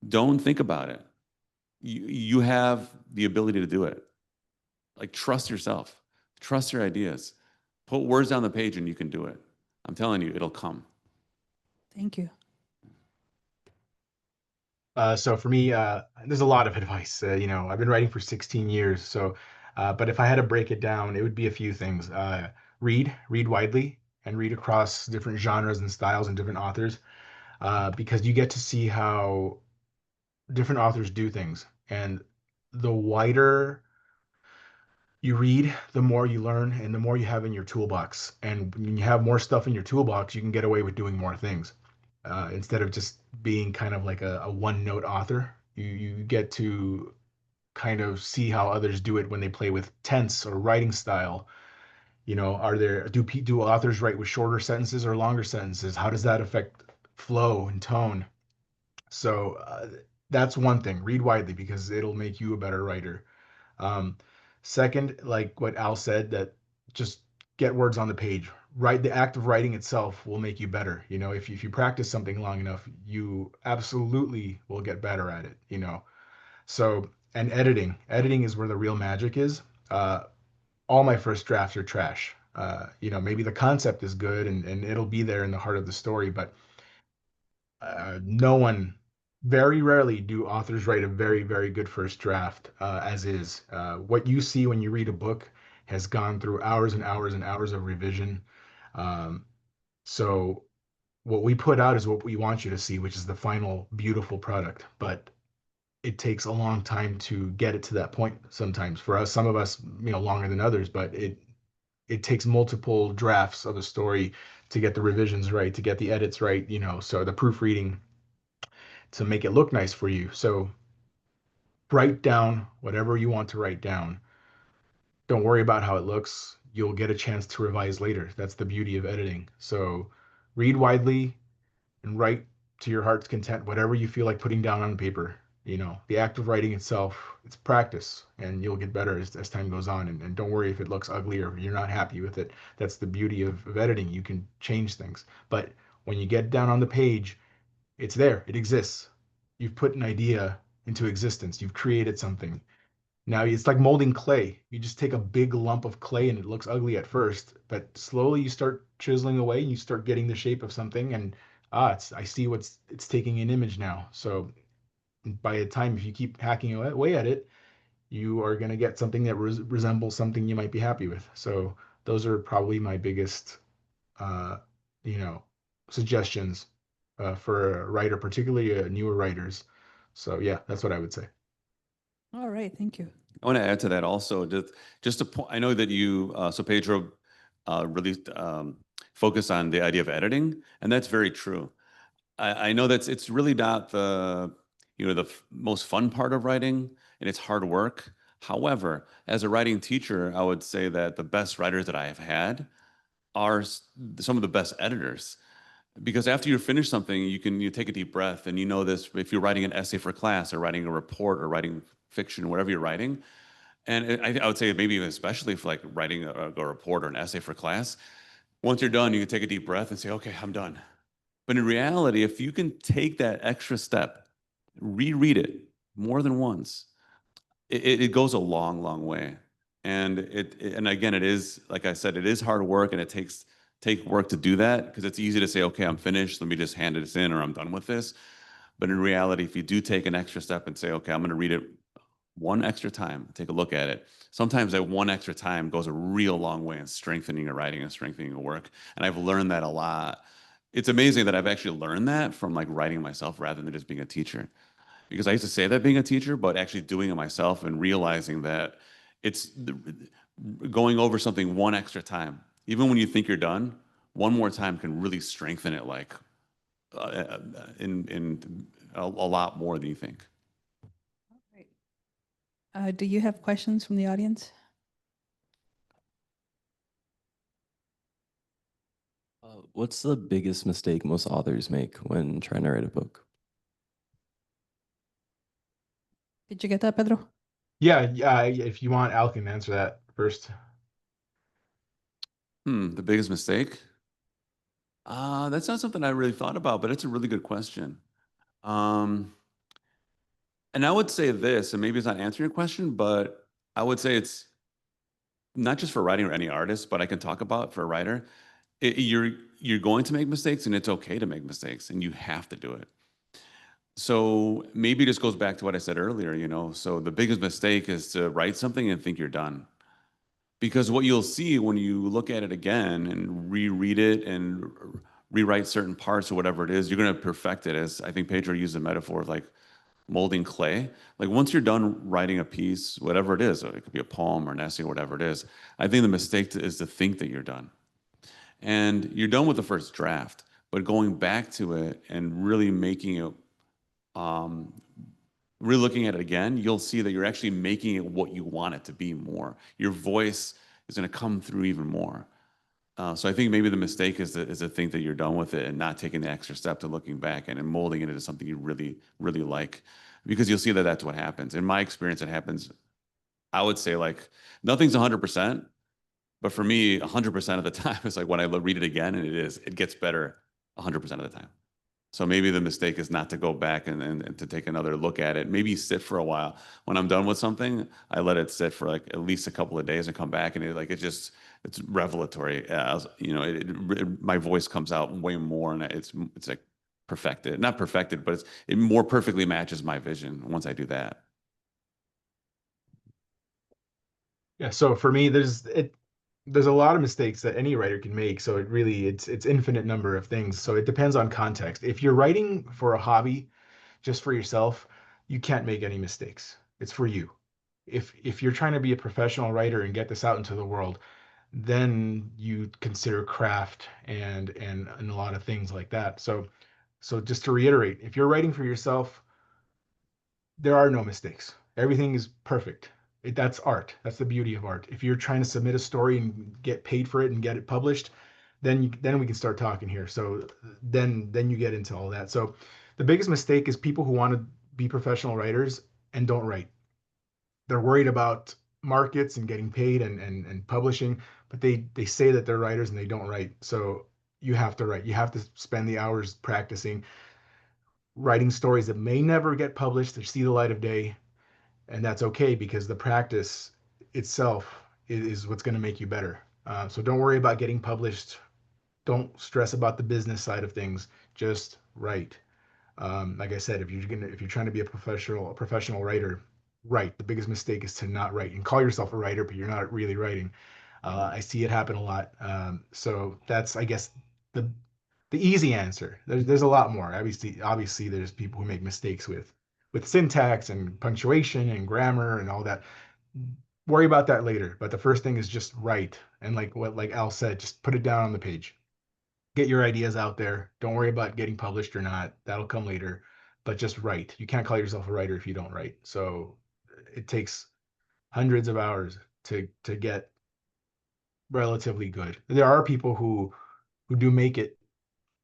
Don't think about it. You have the ability to do it. Like trust yourself. Trust your ideas. Put words on the page and you can do it. I'm telling you, it'll come. Thank you. So for me, there's a lot of advice. I've been writing for 16 years. So, but if I had to break it down, it would be a few things. Read widely, and read across different genres and styles and different authors, because you get to see how different authors do things. And the wider you read, the more you learn, and the more you have in your toolbox. And when you have more stuff in your toolbox, you can get away with doing more things, instead of just being kind of like a one-note author. You get to kind of see how others do it when they play with tense or writing style. You know, do authors write with shorter sentences or longer sentences? How does that affect flow and tone? So that's one thing. Read widely because it'll make you a better writer. Um, Second, like what Al said, that just get words on the page. Write, the act of writing itself will make you better. You know, if you practice something long enough, you absolutely will get better at it. You know, so and editing is where the real magic is. All my first drafts are trash. You know, maybe the concept is good and it'll be there in the heart of the story, but no one, very rarely do authors write a very, very good first draft as is. What you see when you read a book has gone through hours and hours and hours of revision. Um, so what we put out is what we want you to see, which is the final beautiful product. But it takes a long time to get it to that point sometimes. For us, some of us, you know, longer than others, but it takes multiple drafts of a story to get the revisions right, to get the edits right, you know, so the proofreading to make it look nice for you. So write down whatever you want to write down. Don't worry about how it looks. You'll get a chance to revise later. That's the beauty of editing. So read widely and write to your heart's content, whatever you feel like putting down on paper. You know, the act of writing itself, it's practice and you'll get better as time goes on. And don't worry if it looks ugly or you're not happy with it. That's the beauty of editing. You can change things. But when you get down on the page, it's there. It exists. You've put an idea into existence. You've created something. Now it's like molding clay. You just take a big lump of clay and it looks ugly at first, but slowly you start chiseling away and you start getting the shape of something and I see it's taking an image now. So by the time if you keep hacking away at it, you are going to get something that resembles something you might be happy with. So those are probably my biggest uh, you know, suggestions for a writer, particularly newer writers. So yeah, that's what I would say. All right, thank you. I want to add to that also, just to point, I know that you, so Pedro really focused on the idea of editing, and that's very true. I know it's really not the most fun part of writing, and it's hard work. However, as a writing teacher, I would say that the best writers that I have had are some of the best editors. Because after you finish something, you take a deep breath, and you know this if you're writing an essay for class or writing a report or writing fiction, whatever you're writing. And I would say maybe even especially for like writing a report or an essay for class, once you're done, you can take a deep breath and say, okay, I'm done. But in reality, if you can take that extra step, reread it more than once, it goes a long, long way. And and again, it is, like I said, it is hard work and it take work to do that because it's easy to say, okay, I'm finished. Let me just hand this in or I'm done with this. But in reality, if you do take an extra step and say, okay, I'm going to read it one extra time, take a look at it. Sometimes that one extra time goes a real long way in strengthening your writing and strengthening your work. And I've learned that a lot. It's amazing that I've actually learned that from like writing myself rather than just being a teacher. Because I used to say that being a teacher, but actually doing it myself and realizing that it's going over something one extra time. Even when you think you're done, one more time can really strengthen it like in a lot more than you think. Do you have questions from the audience? What's the biggest mistake most authors make when trying to write a book? Did you get that, Pedro? Yeah, if you want, Al can answer that first. The biggest mistake? That's not something I really thought about, but it's a really good question. And I would say this, and maybe it's not answering your question, but I would say it's not just for writing or any artist, but I can talk about for a writer. You're going to make mistakes, and it's okay to make mistakes, and you have to do it. So maybe this goes back to what I said earlier, you know. So the biggest mistake is to write something and think you're done. Because what you'll see when you look at it again and reread it and rewrite certain parts or whatever it is, you're going to perfect it. As I think Pedro used the metaphor of like molding clay. Like once you're done writing a piece, whatever it is, it could be a poem or an essay or whatever it is, I think the mistake is to think that you're done. And you're done with the first draft, but going back to it and really making it really looking at it again, you'll see that you're actually making it what you want it to be more. Your voice is going to come through even more. So I think maybe the mistake is to think that you're done with it and not taking the extra step to looking back and molding it into something you really, really like, because you'll see that that's what happens. In my experience, it happens, I would say, like, nothing's 100%, but for me, 100% of the time, it's like when I read it again, and it gets better 100% of the time. So maybe the mistake is not to go back and to take another look at it. Maybe sit for a while. When I'm done with something, I let it sit for like at least a couple of days and come back, and it's revelatory. My voice comes out way more, and it's like perfected. Not perfected, but it more perfectly matches my vision once I do that. Yeah, so for me, there's a lot of mistakes that any writer can make. So it's infinite number of things. So it depends on context. If you're writing for a hobby, just for yourself, you can't make any mistakes. It's for you. If you're trying to be a professional writer and get this out into the world, then you consider craft and a lot of things like that. So just to reiterate, if you're writing for yourself, there are no mistakes. Everything is perfect. That's art. That's the beauty of art. If you're trying to submit a story and get paid for it and get it published, then we can start talking here. So then you get into all that. So the biggest mistake is people who want to be professional writers and don't write. They're worried about markets and getting paid and publishing, but they say that they're writers and they don't write. So you have to write. You have to spend the hours practicing, writing stories that may never get published or see the light of day. And that's okay, because the practice itself is what's going to make you better. So don't worry about getting published. Don't stress about the business side of things. Just write. Like I said, if you're trying to be a professional writer, write. The biggest mistake is to not write and call yourself a writer, but you're not really writing. I see it happen a lot. So that's, I guess, the the easy answer. There's a lot more. Obviously, there's people who make mistakes with syntax and punctuation and grammar and all that. Worry about that later. But the first thing is just write. And like Al said, just put it down on the page. Get your ideas out there. Don't worry about getting published or not. That'll come later. But just write. You can't call yourself a writer if you don't write. So it takes hundreds of hours to get relatively good. There are people who do make it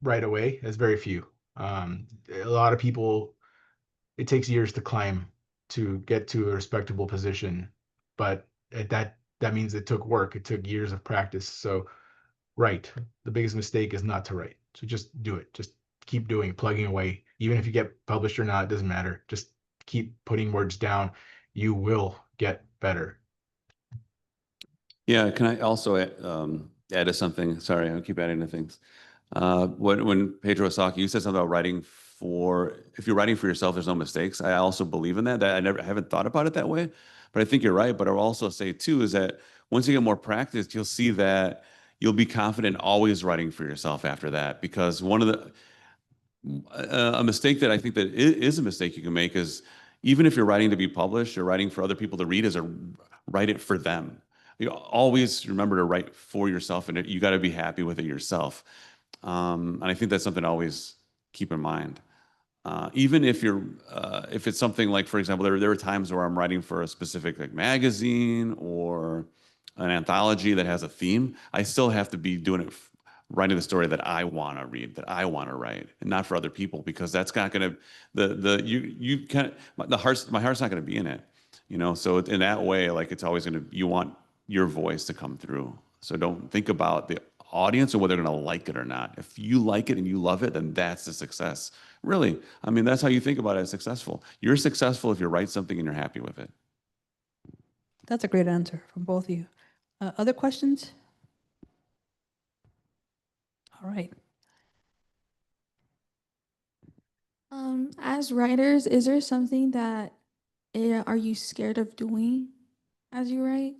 right away. There's very few. A lot of people, it takes years to climb to get to a respectable position, but that means it took work. It took years of practice. So write. The biggest mistake is not to write. So just do it. Just keep doing, plugging away. Even if you get published or not, it doesn't matter. Just keep putting words down. You will get better. Yeah, can I also add to something? Sorry, I keep adding to things. When Pedro was talking, you said something about if you're writing for yourself, there's no mistakes. I also believe in that. I haven't thought about it that way, but I think you're right. But I'll also say too is that once you get more practice, you'll see that you'll be confident always writing for yourself after that. Because one of a mistake that I think that is a mistake you can make is, even if you're writing to be published or writing for other people to read, write it for them. You always remember to write for yourself, and you got to be happy with it yourself. And I think that's something to always keep in mind. Even if it's something like, for example, there are times where I'm writing for a specific like magazine or an anthology that has a theme. I still have to be doing it, writing the story that I want to read, that I want to write, and not for other people, because that's not going to my heart's not going to be in it, So in that way, like, it's always you want your voice to come through. So don't think about the audience or whether they're going to like it or not. If you like it and you love it, then that's the success. Really, I mean, that's how you think about it as successful. You're successful if you write something and you're happy with it. That's a great answer from both of you. Other questions? All right. As writers, is there something that are you scared of doing as you write?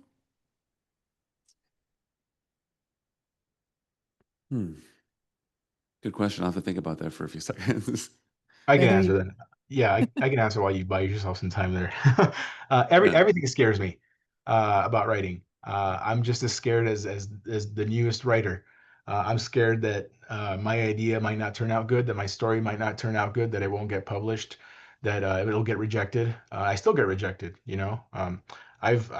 Good question. I'll have to think about that for a few seconds. I can Pedro, answer that. Yeah, I can answer while you buy yourself some time there. Everything scares me about writing. I'm just as scared as the newest writer. I'm scared that my idea might not turn out good, that my story might not turn out good, that it won't get published, that it'll get rejected. I still get rejected, you know. I've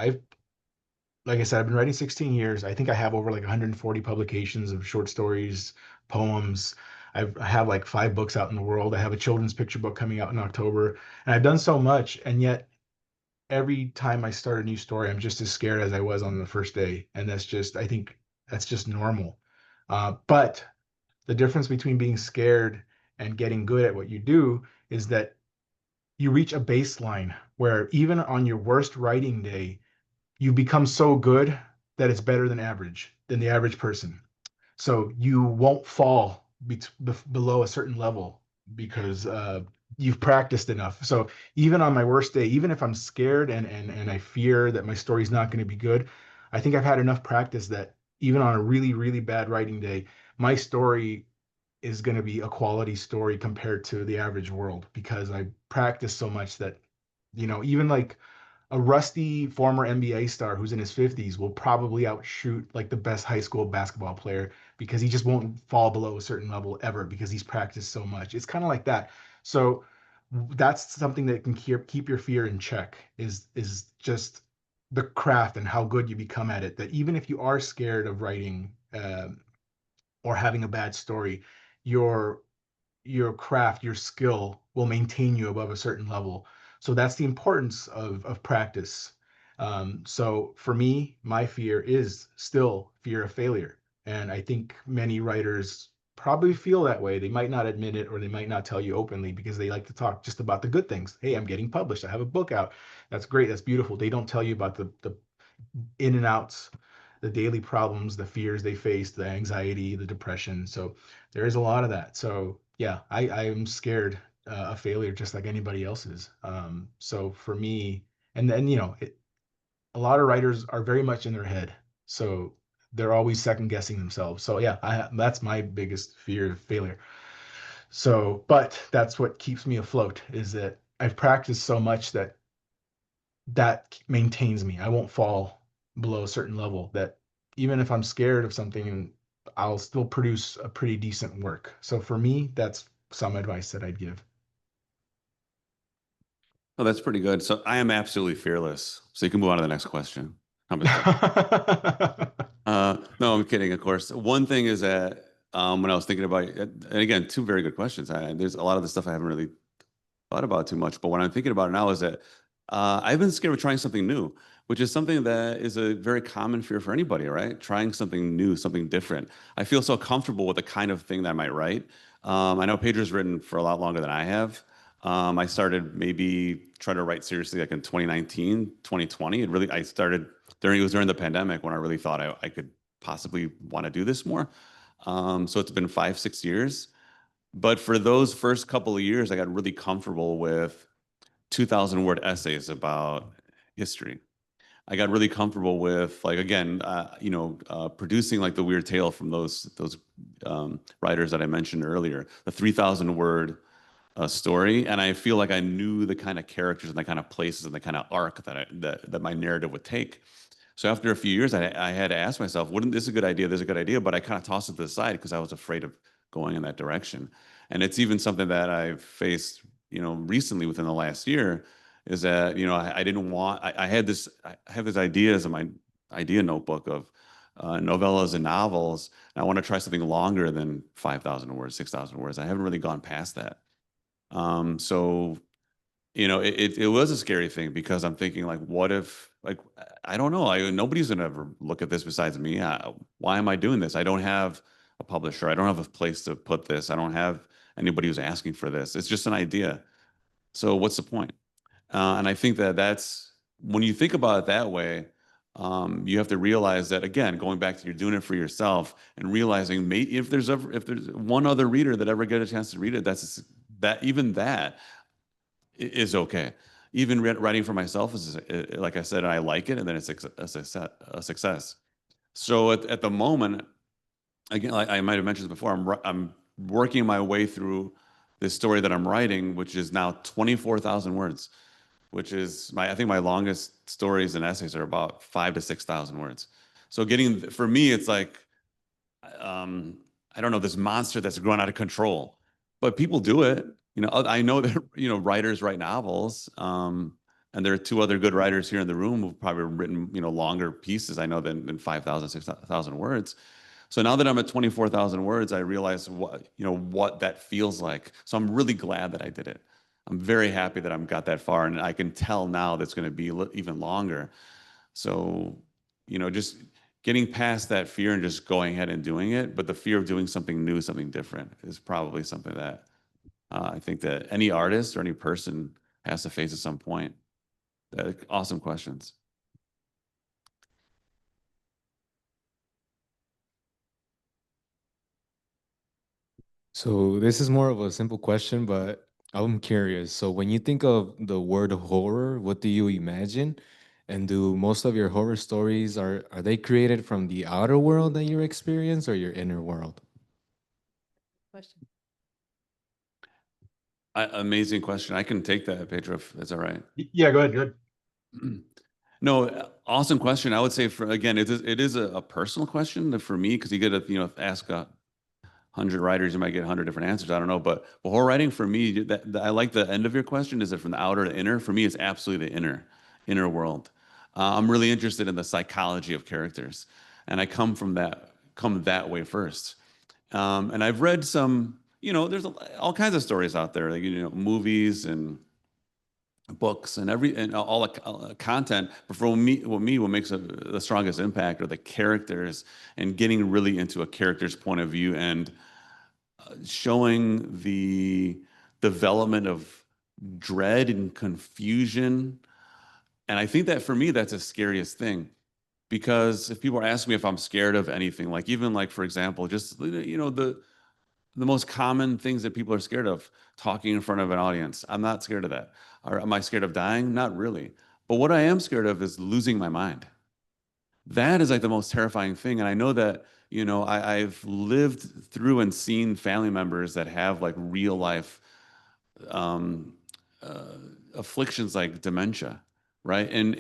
like I said, I've been writing 16 years. I think I have over like 140 publications of short stories, poems. I have like 5 books out in the world. I have a children's picture book coming out in October, and I've done so much, and yet every time I start a new story, I'm just as scared as I was on the first day, and that's just, I think that's just normal. But the difference between being scared and getting good at what you do is that you reach a baseline where even on your worst writing day, you become so good that it's better than the average person. So you won't fall below a certain level because you've practiced enough. So even on my worst day, even if I'm scared and I fear that my story's not going to be good, I think I've had enough practice that even on a really, really bad writing day, my story is going to be a quality story compared to the average world because I practice so much that, you know, even like a rusty former NBA star who's in his 50s will probably outshoot like the best high school basketball player because he just won't fall below a certain level ever because he's practiced so much. It's kind of like that. So that's something that can keep your fear in check is just the craft and how good you become at it. That even if you are scared of writing or having a bad story, your your craft, your skill will maintain you above a certain level. So that's the importance of practice. So for me, my fear is still fear of failure. And I think many writers probably feel that way. They might not admit it or they might not tell you openly because they like to talk just about the good things. Hey, I'm getting published. I have a book out. That's great. That's beautiful. They don't tell you about the in and outs, the daily problems, the fears they face, the anxiety, the depression. So there is a lot of that. So yeah, I am scared of failure just like anybody else is. So for me, and then you know, a lot of writers are very much in their head, so they're always second guessing themselves. So yeah, that's my biggest fear of failure. So, but that's what keeps me afloat is that I've practiced so much that that maintains me. I won't fall below a certain level that even if I'm scared of something, I'll still produce a pretty decent work. So for me, that's some advice that I'd give. Oh, that's pretty good. So I am absolutely fearless. So you can move on to the next question. I'm just kidding. No, I'm kidding, of course. One thing is that when I was thinking about, and again, two very good questions. There's a lot of the stuff I haven't really thought about too much, but what I'm thinking about now is that I've been scared of trying something new, which is something that is a very common fear for anybody, right? Trying something new, something different. I feel so comfortable with the kind of thing that I might write. I know Pedro's written for a lot longer than I have. I started maybe try to write seriously like in 2019, 2020. I started it was during the pandemic when I really thought I could possibly want to do this more. So it's been 5, 6 years. But for those first couple of years, I got really comfortable with 2,000 word essays about history. I got really comfortable with like again, producing like the weird tale from those writers that I mentioned earlier, the 3,000 word story, and I feel like I knew the kind of characters and the kind of places and the kind of arc that my narrative would take. So after a few years, I had to ask myself, wouldn't this a good idea? This is a good idea, but I kind of tossed it to the side because I was afraid of going in that direction. And it's even something that I've faced, recently within the last year, is that I didn't want. I have this ideas in my idea notebook of novellas and novels. And I want to try something longer than 5,000 words, 6,000 words. I haven't really gone past that. So it was a scary thing because I'm thinking like, what if, like, I don't know, nobody's gonna ever look at this besides me. Why am I doing this? I don't have a publisher. I don't have a place to put this. I don't have anybody who's asking for this. It's just an idea. So what's the point? And I think that that's when you think about it that way, you have to realize that again, going back to you're doing it for yourself and realizing if there's one other reader that ever get a chance to read it, that is okay. Even writing for myself is like I said, I like it, and then it's a success. So at the moment, again, like I might have mentioned before, I'm working my way through this story that I'm writing, which is now 24,000 words, which is I think my longest stories and essays are about 5 to 6,000 words. So for me, it's like I don't know, this monster that's growing out of control. But people do it. I know that, writers write novels, and there are two other good writers here in the room who've probably written, longer pieces, I know, than 5,000, 6,000 words. So now that I'm at 24,000 words, I realize what that feels like. So I'm really glad that I did it. I'm very happy that I've got that far, and I can tell now that's going to be even longer. So, just getting past that fear and just going ahead and doing it. But the fear of doing something new, something different is probably something that I think that any artist or any person has to face at some point. Awesome questions. So this is more of a simple question, but I'm curious. So when you think of the word horror, what do you imagine? And do most of your horror stories are they created from the outer world that you experience or your inner world? Question. Amazing question. I can take that, Pedro, if that's all right. Yeah, go ahead. Go ahead. No, awesome question. I would say it is a personal question for me, because you get to, ask 100 writers, you might get 100 different answers. I don't know, but horror writing for me, I like the end of your question. Is it from the outer to inner? For me, it's absolutely the inner world. I'm really interested in the psychology of characters, and I come that way first. And I've read some, there's all kinds of stories out there, like, movies and books and all the content. But for me, what makes the strongest impact are the characters, and getting really into a character's point of view, and showing the development of dread and confusion. And I think that for me, that's the scariest thing, because if people are asking me if I'm scared of anything, like even like, for example, just, the most common things that people are scared of, talking in front of an audience. I'm not scared of that. Or am I scared of dying? Not really. But what I am scared of is losing my mind. That is like the most terrifying thing. And I know that, I've lived through and seen family members that have like real life um, uh, afflictions like dementia, right? And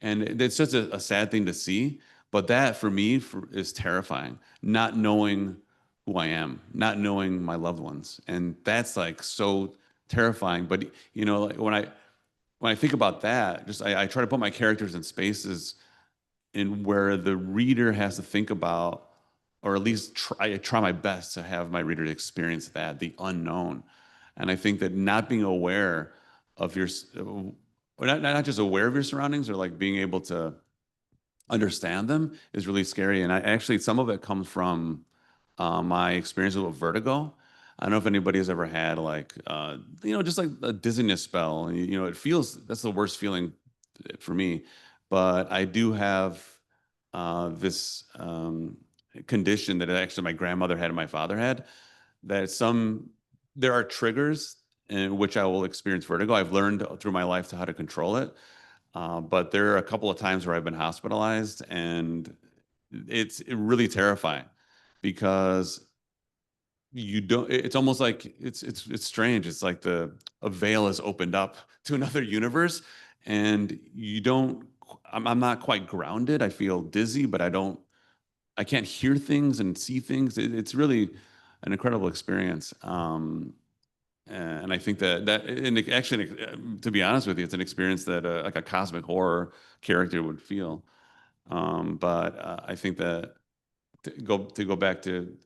it's just a sad thing to see. But that for me is terrifying. Not knowing who I am, not knowing my loved ones, and that's like so terrifying. But like when I think about that, just I try to put my characters in spaces in where the reader has to think about, or at least I try my best to have my reader experience that, the unknown. And I think that not being aware of or not just aware of your surroundings, or like being able to understand them, is really scary. And I actually, some of it comes from my experience with vertigo. I don't know if anybody has ever had like, just like a dizziness spell. And, it feels, that's the worst feeling for me. But I do have this condition that actually my grandmother had and my father had, that there are triggers in which I will experience vertigo. I've learned through my life how to control it. But there are a couple of times where I've been hospitalized, and it's really terrifying, because you don't, it's almost like it's strange. It's like a veil is opened up to another universe, and I'm not quite grounded. I feel dizzy, but I can't hear things and see things. It's really an incredible experience. And I think and actually, to be honest with you, it's an experience that like a cosmic horror character would feel. But I think that to go back to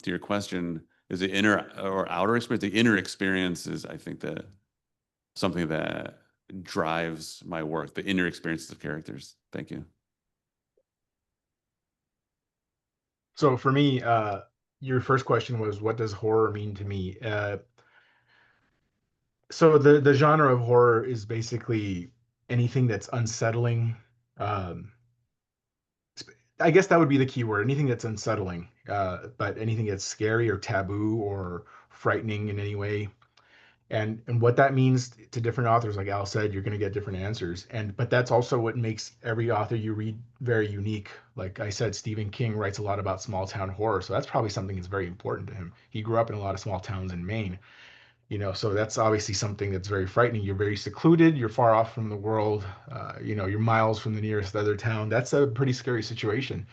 your question, is the inner or outer experience? The inner experience is, I think, that something that drives my work. The inner experiences of characters. Thank you. So for me, your first question was, what does horror mean to me? So the genre of horror is basically anything that's unsettling. Um, I guess that would be the key word, anything that's unsettling, but anything that's scary or taboo or frightening in any way. And what that means to different authors, like Al said, you're going to get different answers. But that's also what makes every author you read very unique. Like I said, Stephen King writes a lot about small town horror, so that's probably something that's very important to him. He grew up in a lot of small towns in Maine, so that's obviously something that's very frightening. You're very secluded, you're far off from the world, you're miles from the nearest other town. That's a pretty scary situation.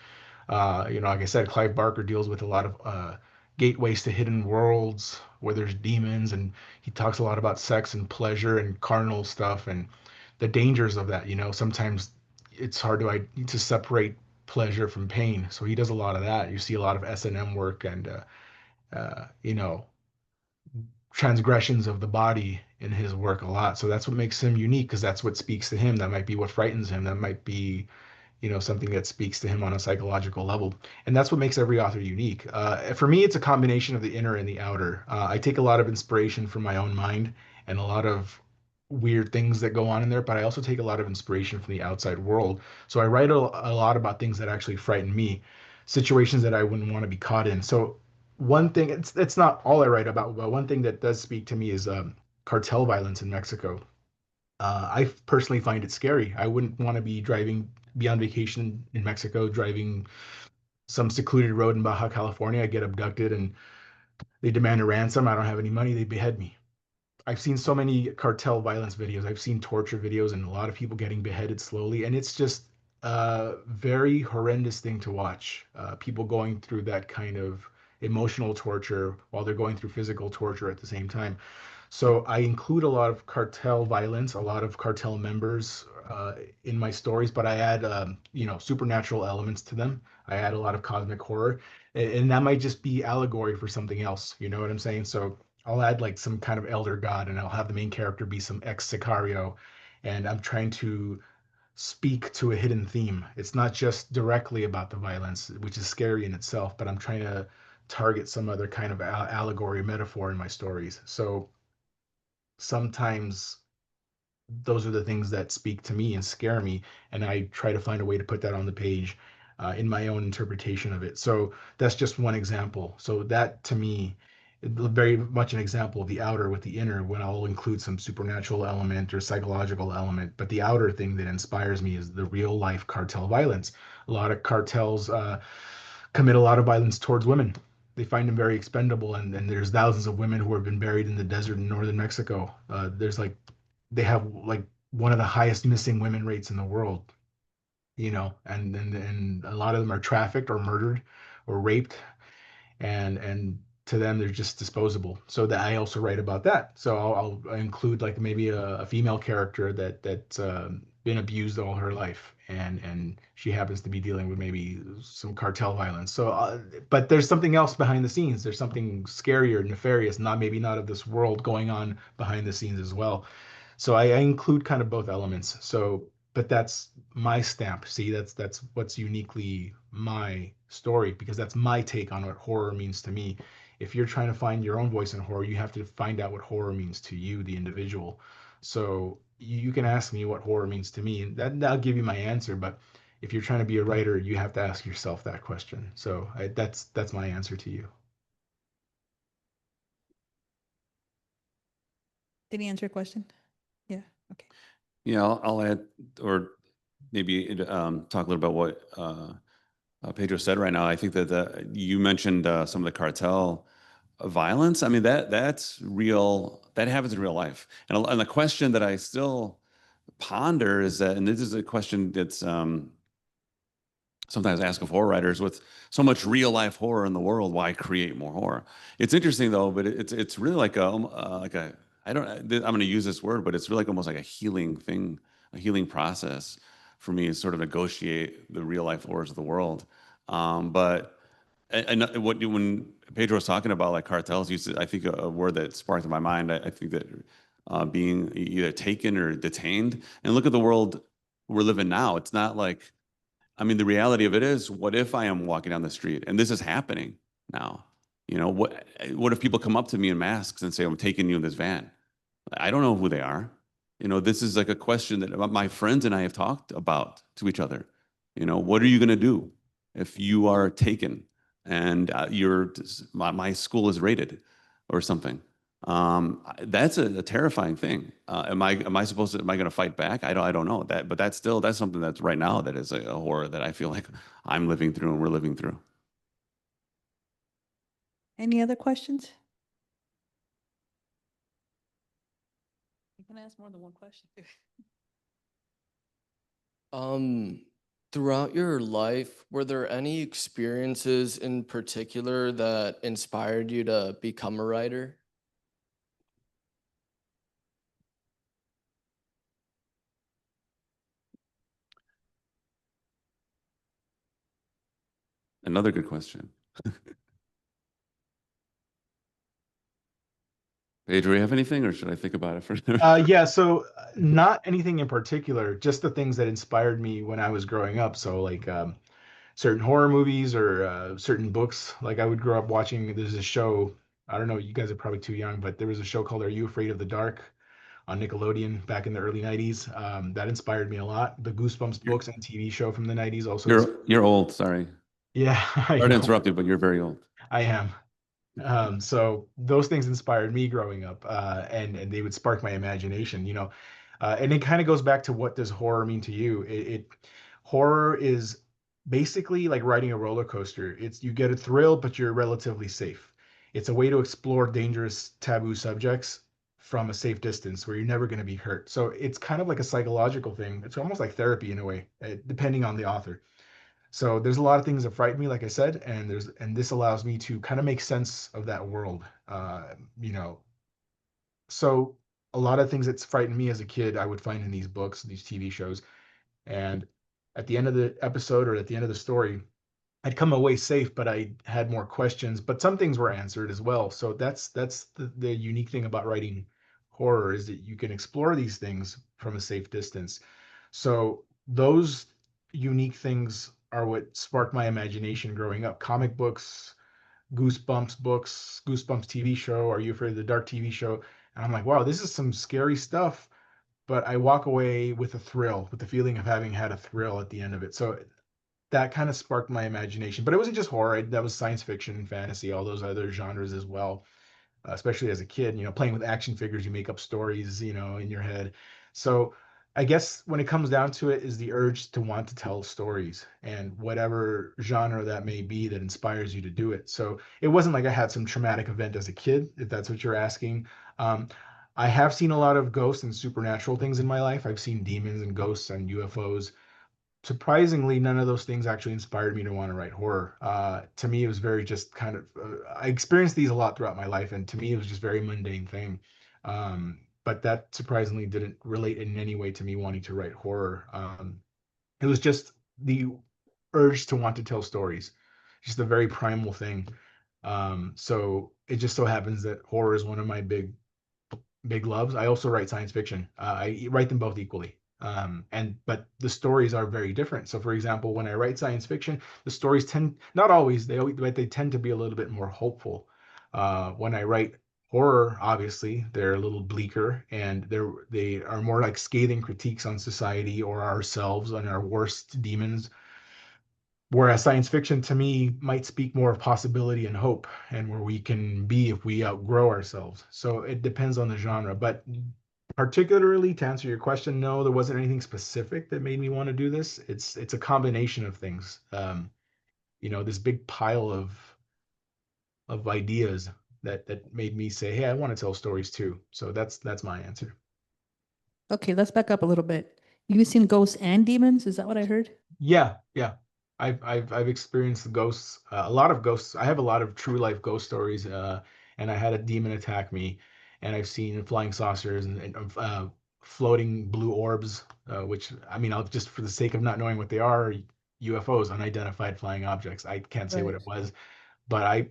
Like I said, Clive Barker deals with a lot of gateways to hidden worlds where there's demons, and he talks a lot about sex and pleasure and carnal stuff and the dangers of that. Sometimes it's hard to separate pleasure from pain. So he does a lot of that. You see a lot of S&M work and transgressions of the body in his work a lot. So that's what makes him unique, because that's what speaks to him. That might be what frightens him. That might be something that speaks to him on a psychological level. And that's what makes every author unique. For me, it's a combination of the inner and the outer. I take a lot of inspiration from my own mind and a lot of weird things that go on in there, but I also take a lot of inspiration from the outside world. So I write a lot about things that actually frighten me, situations that I wouldn't want to be caught in. So one thing, it's not all I write about, but one thing that does speak to me is cartel violence in Mexico. I personally find it scary. I wouldn't want to be on vacation in Mexico, driving some secluded road in Baja California. I get abducted and they demand a ransom. I don't have any money. They behead me. I've seen so many cartel violence videos. I've seen torture videos and a lot of people getting beheaded slowly. And it's just a very horrendous thing to watch. People going through that kind of emotional torture while they're going through physical torture at the same time. So I include a lot of cartel violence, a lot of cartel members in my stories, but I add, supernatural elements to them. I add a lot of cosmic horror, and that might just be allegory for something else. You know what I'm saying? So I'll add like some kind of elder god, and I'll have the main character be some ex-sicario, and I'm trying to speak to a hidden theme. It's not just directly about the violence, which is scary in itself, but I'm trying to target some other kind of allegory, metaphor in my stories. So sometimes those are the things that speak to me and scare me, and I try to find a way to put that on the page in my own interpretation of it. So that's just one example. So that to me very much an example of the outer with the inner, when I'll include some supernatural element or psychological element, but the outer thing that inspires me is the real life cartel violence. A lot of cartels commit a lot of violence towards women. They find them very expendable, and there's thousands of women who have been buried in the desert in northern Mexico. They have like one of the highest missing women rates in the world, and a lot of them are trafficked or murdered or raped, and to them they're just disposable. So that I also write about that. So I'll include like maybe a female character that's been abused all her life, and she happens to be dealing with maybe some cartel violence. So but there's something else behind the scenes. There's something scarier, nefarious, not of this world going on behind the scenes as well. So I include kind of both elements. So, but that's my stamp. See, that's what's uniquely my story, because that's my take on what horror means to me. If you're trying to find your own voice in horror, you have to find out what horror means to you, the individual. So you can ask me what horror means to me, and that'll give you my answer. But if you're trying to be a writer, you have to ask yourself that question. So that's my answer to you. Did he answer your question? Yeah. Okay. Yeah, I'll add, or maybe talk a little about what Pedro said right now. I think that you mentioned some of the cartel violence. I mean, that's real. That happens in real life. And the question that I still ponder is that, and this is a question that's sometimes asked of horror writers: with so much real life horror in the world, why create more horror? It's interesting though, but it's really like a I don't, I'm going to use this word, but it's really like almost like a healing thing, a healing process for me, is sort of negotiate the real life horrors of the world. But when Pedro was talking about like cartels, I think a word that sparked in my mind. I think that being either taken or detained, and look at the world we're living now. It's not like, I mean, the reality of it is, what if I am walking down the street and this is happening now? What if people come up to me in masks and say, "I'm taking you in this van"? I don't know who they are. This is like a question that my friends and I have talked about to each other. What are you going to do if you are taken and my school is raided or something? That's a terrifying thing. Am I going to fight back? I don't know that, but that's something that's right now that is a horror that I feel like I'm living through and we're living through. Any other questions? You can ask more than one question. Throughout your life, were there any experiences in particular that inspired you to become a writer? Another good question. Pedro, you have anything, or should I think about it for now? Yeah, so not anything in particular, just the things that inspired me when I was growing up. So like certain horror movies or certain books. Like I would grow up watching, there's a show, I don't know, you guys are probably too young, but there was a show called Are You Afraid of the Dark on Nickelodeon back in the early 90s. That inspired me a lot. The Goosebumps You're, books and TV show from the 90s also you're old. Sorry. yeah, I Sorry to know. interrupt you, but you're very old. I am. So those things inspired me growing up, and they would spark my imagination, and it kind of goes back to what does horror mean to you? Horror is basically like riding a roller coaster. It's you get a thrill, but you're relatively safe. It's a way to explore dangerous, taboo subjects from a safe distance where you're never going to be hurt. So it's kind of like a psychological thing. It's almost like therapy in a way, depending on the author. So there's a lot of things that frighten me, like I said, and this allows me to kind of make sense of that world. You know, so a lot of things that frightened me as a kid, I would find in these books, these TV shows, and at the end of the episode or at the end of the story, I'd come away safe, but I had more questions. But some things were answered as well. So that's the unique thing about writing horror is that you can explore these things from a safe distance. So those unique things are what sparked my imagination growing up. Comic books, Goosebumps TV show, Are You Afraid of the Dark TV show. And I'm like, wow, this is some scary stuff, but I walk away with a thrill, with the feeling of having had a thrill at the end of it. So that kind of sparked my imagination. But it wasn't just horror, that was science fiction and fantasy, all those other genres as well. Especially as a kid, playing with action figures, you make up stories, in your head. So I guess when it comes down to it is the urge to want to tell stories and whatever genre that may be that inspires you to do it. So it wasn't like I had some traumatic event as a kid, if that's what you're asking. Um, I have seen a lot of ghosts and supernatural things in my life. I've seen demons and ghosts and UFOs. Surprisingly, none of those things actually inspired me to want to write horror. To me, it was very just kind of, I experienced these a lot throughout my life, and to me, it was just very mundane thing. But that surprisingly didn't relate in any way to me wanting to write horror. It was just the urge to want to tell stories, just a very primal thing. So it just so happens that horror is one of my big loves. I also write science fiction. I write them both equally. But the stories are very different. So for example, when I write science fiction, the stories tend, not always, but they tend to be a little bit more hopeful. When I write horror, obviously, they're a little bleaker and they are more like scathing critiques on society or ourselves and our worst demons. Whereas science fiction to me might speak more of possibility and hope and where we can be if we outgrow ourselves. So it depends on the genre. But particularly to answer your question, no, there wasn't anything specific that made me want to do this. It's a combination of things. This big pile of ideas that made me say, hey, I want to tell stories too. So that's my answer. Okay, let's back up a little bit. You've seen ghosts and demons? Is that what I heard? Yeah, yeah. I've experienced the ghosts, a lot of ghosts. I have a lot of true life ghost stories, and I had a demon attack me, and I've seen flying saucers and floating blue orbs, which I mean, I'll just for the sake of not knowing what they are, UFOs, unidentified flying objects. I can't say what Right. it was, but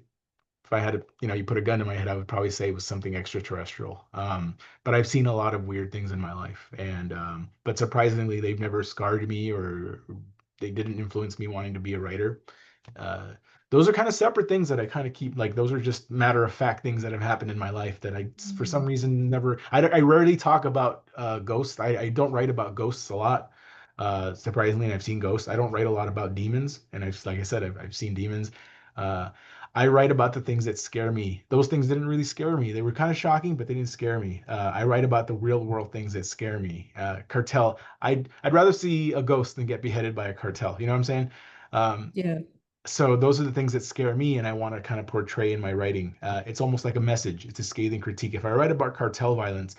if I had to, you put a gun to my head, I would probably say it was something extraterrestrial. But I've seen a lot of weird things in my life, and but surprisingly, they've never scarred me or they didn't influence me wanting to be a writer. Uh, those are kind of separate things that I kind of keep. Like those are just matter of fact things that have happened in my life that I, for some reason, never. I rarely talk about ghosts. I don't write about ghosts a lot. Surprisingly, and I've seen ghosts. I don't write a lot about demons, and like I said, I've seen demons. Uh, I write about the things that scare me. Those things didn't really scare me. They were kind of shocking, but they didn't scare me. I write about the real world things that scare me. Cartel. I'd rather see a ghost than get beheaded by a cartel. You know what I'm saying? Um, Yeah. so those are the things that scare me, and I want to kind of portray in my writing. It's almost like a message. It's a scathing critique. If I write about cartel violence,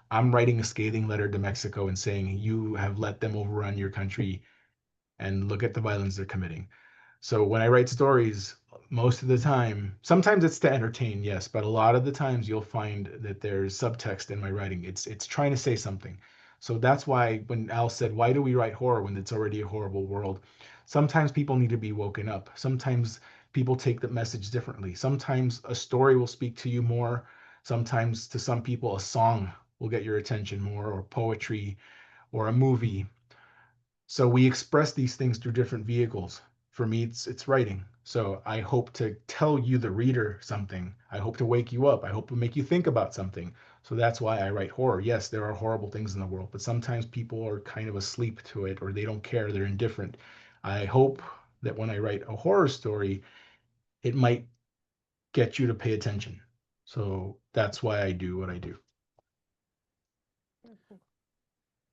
I'm writing a scathing letter to Mexico and saying you have let them overrun your country and look at the violence they're committing. So when I write stories, most of the time, sometimes it's to entertain, yes, but a lot of the times you'll find that there's subtext in my writing. It's trying to say something. So that's why when Al said, "Why do we write horror when it's already a horrible world?" Sometimes people need to be woken up. Sometimes people take the message differently. Sometimes a story will speak to you more. Sometimes to some people, a song will get your attention more, or poetry, or a movie. So we express these things through different vehicles. For me, it's writing. So I hope to tell you, the reader, something. I hope to wake you up. I hope to make you think about something. So that's why I write horror. Yes, there are horrible things in the world, but sometimes people are kind of asleep to it, or they don't care, they're indifferent. I hope that when I write a horror story, it might get you to pay attention. So that's why I do what I do.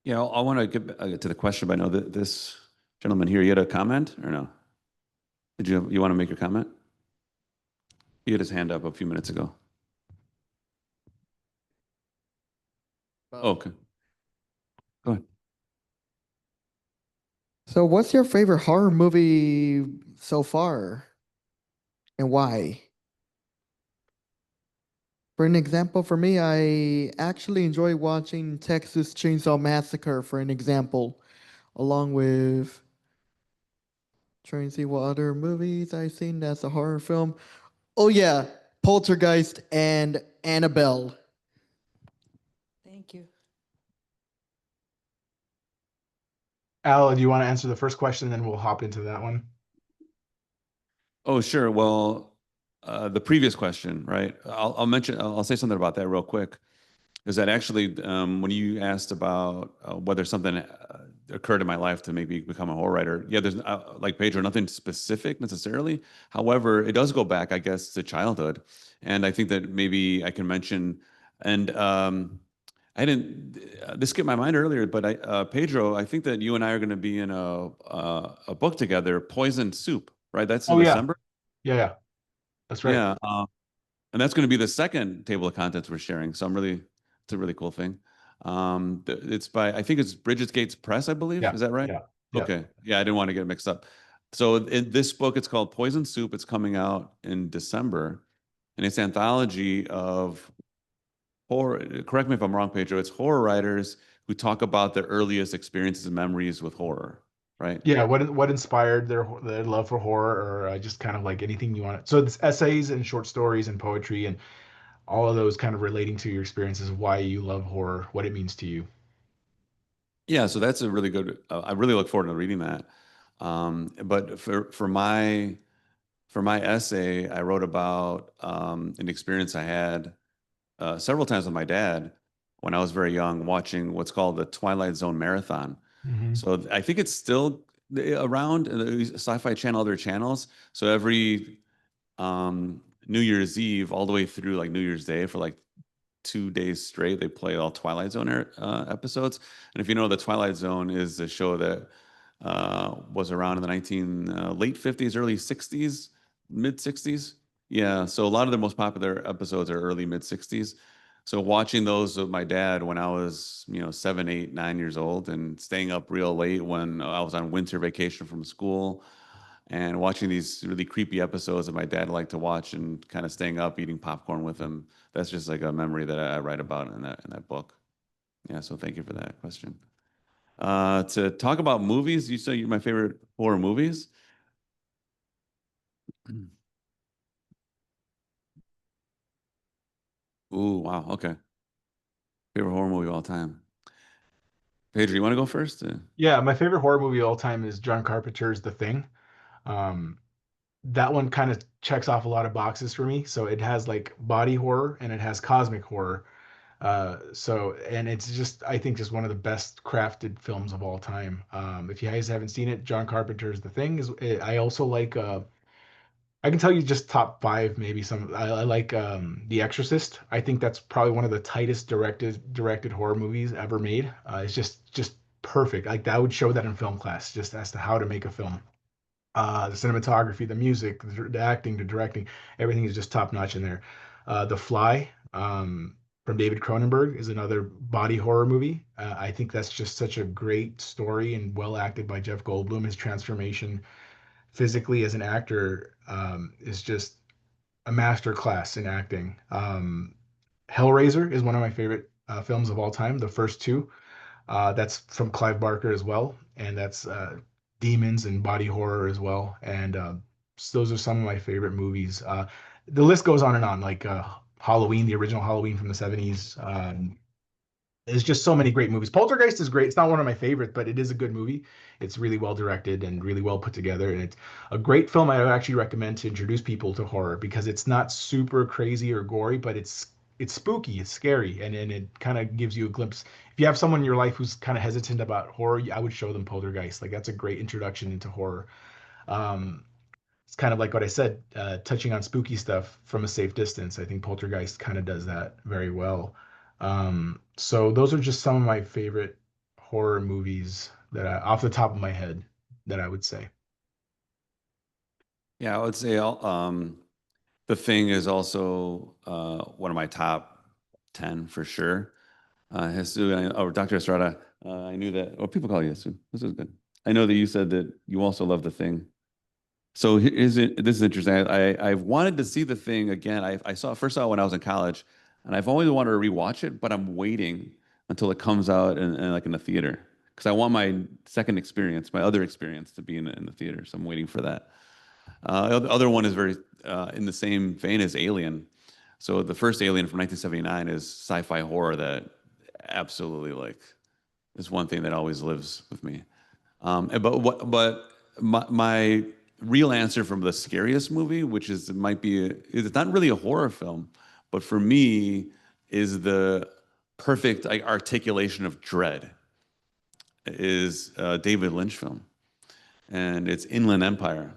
Yeah, I want to get to the question, but I know that this gentleman here, you had a comment or no? Did you want to make a comment? He had his hand up a few minutes ago. Okay. Go ahead. So, what's your favorite horror movie so far, and why? For an example, for me, I actually enjoy watching Texas Chainsaw Massacre, for an example, along with trying to see what other movies I've seen that's a horror film. Oh, yeah, Poltergeist and Annabelle. Thank you. Al, do you want to answer the first question, and then we'll hop into that one? Oh, sure. Well, the previous question, right? I'll say something about that real quick. Is that actually when you asked about whether something occurred in my life to make me become a horror writer? Yeah, there's like Pedro, nothing specific necessarily. However, it does go back, I guess, to childhood, and I think that maybe I can mention. And I didn't. This skipped my mind earlier, but Pedro, I think that you and I are going to be in a book together, Poison Soup, right? That's in Oh yeah, December. yeah, that's right. Yeah, and that's going to be the second table of contents we're sharing. So it's a really cool thing. It's by, I think it's Bridget Gates Press, I believe. Yeah, Is that right? yeah, yeah. Okay. Yeah, I didn't want to get mixed up. So in this book, it's called Poison Soup. It's coming out in December, and it's an anthology of horror. Correct me if I'm wrong, Pedro. It's horror writers who talk about their earliest experiences and memories with horror, right? Yeah, what inspired their love for horror, or just kind of like anything you want. So it's essays and short stories and poetry and all of those kind of relating to your experiences, why you love horror, what it means to you. Yeah, so that's a really good. I really look forward to reading that. But for my essay, I wrote about an experience I had several times with my dad when I was very young, watching what's called the Twilight Zone Marathon. Mhm. So I think it's still around the Sci-Fi Channel, other channels. So every New Year's Eve, all the way through like New Year's Day for like 2 days straight, they play all Twilight Zone episodes. And if you know, the Twilight Zone is a show that was around in the late 50s, early 60s, mid 60s. Yeah, so a lot of the most popular episodes are early mid 60s. So watching those with my dad when I was, 7, 8, 9 years old, and staying up real late when I was on winter vacation from school, and watching these really creepy episodes that my dad liked to watch, and kind of staying up eating popcorn with him. That's just like a memory that I write about in that book. Yeah, so thank you for that question. To talk about movies, you say my favorite horror movies. Ooh, wow. Okay. Favorite horror movie of all time. Pedro, you want to go first? Yeah, my favorite horror movie of all time is John Carpenter's The Thing. Um, that one kind of checks off a lot of boxes for me. So it has like body horror and it has cosmic horror. And it's just, I think, just one of the best crafted films of all time. If you guys haven't seen it, John Carpenter's The Thing is. I also like. I can tell you just top five, maybe some. I like The Exorcist. I think that's probably one of the tightest directed horror movies ever made. It's just perfect. Like I would show that in film class, just as to how to make a film. The cinematography, the music, the acting, the directing, everything is just top notch in there. The Fly. from David Cronenberg is another body horror movie. I think that's just such a great story and well acted by Jeff Goldblum. His transformation physically as an actor is just a master class in acting. Hellraiser is one of my favorite films of all time. The first two. That's from Clive Barker as well, and that's demons and body horror as well. And so those are some of my favorite movies. The list goes on and on, like Halloween, the original Halloween from the 70s. There's just so many great movies. Poltergeist is great. It's not one of my favorites, but it is a good movie. It's really well directed and really well put together. And it's a great film I would actually recommend to introduce people to horror because it's not super crazy or gory, but it's spooky, it's scary, and it kind of gives you a glimpse. If you have someone in your life who's kind of hesitant about horror, I would show them Poltergeist. Like that's a great introduction into horror. Um, it's kind of like what I said, touching on spooky stuff from a safe distance. I think Poltergeist kind of does that very well. So those are just some of my favorite horror movies that off the top of my head, that I would say. Yeah, I would say The Thing is also one of my top 10 for sure. Jesus, Dr. Estrada, I knew that, or people call you Jesus. This is good. I know that you said that you also love The Thing. So this is interesting. I've wanted to see The Thing again. I first saw it when I was in college, and I've always wanted to rewatch it, but I'm waiting until it comes out in like in the theater because I want my second experience, my other experience, to be in the theater. So I'm waiting for that. The other one is very in the same vein as Alien. So the first Alien from 1979 is sci-fi horror that absolutely like is one thing that always lives with me. But my real answer from the scariest movie, which is it's not really a horror film, but for me is the perfect articulation of dread, is a David Lynch film, and it's Inland Empire.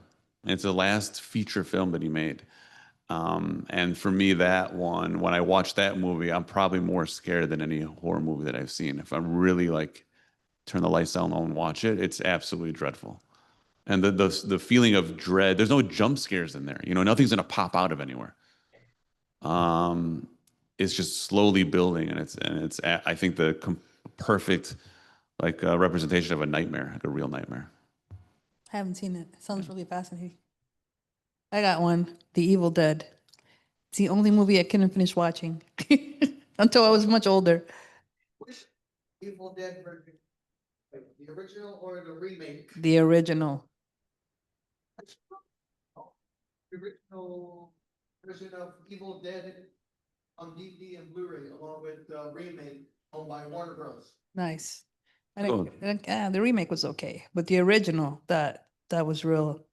It's the last feature film that he made. And for me, that one, when I watch that movie, I'm probably more scared than any horror movie that I've seen. If I'm really like turn the lights down and watch it, it's absolutely dreadful. And the feeling of dread, there's no jump scares in there. You know, nothing's gonna pop out of anywhere. It's just slowly building, and it's I think the perfect like representation of a nightmare, like a real nightmare. I haven't seen it. It sounds really fascinating. I got one, The Evil Dead. It's the only movie I couldn't finish watching until I was much older. Which Evil Dead version? The original or the remake? The original. The original version of Evil Dead on DVD and Blu-ray, along with the remake owned by Warner Bros. Nice. Cool. The remake was okay, but the original, that was real.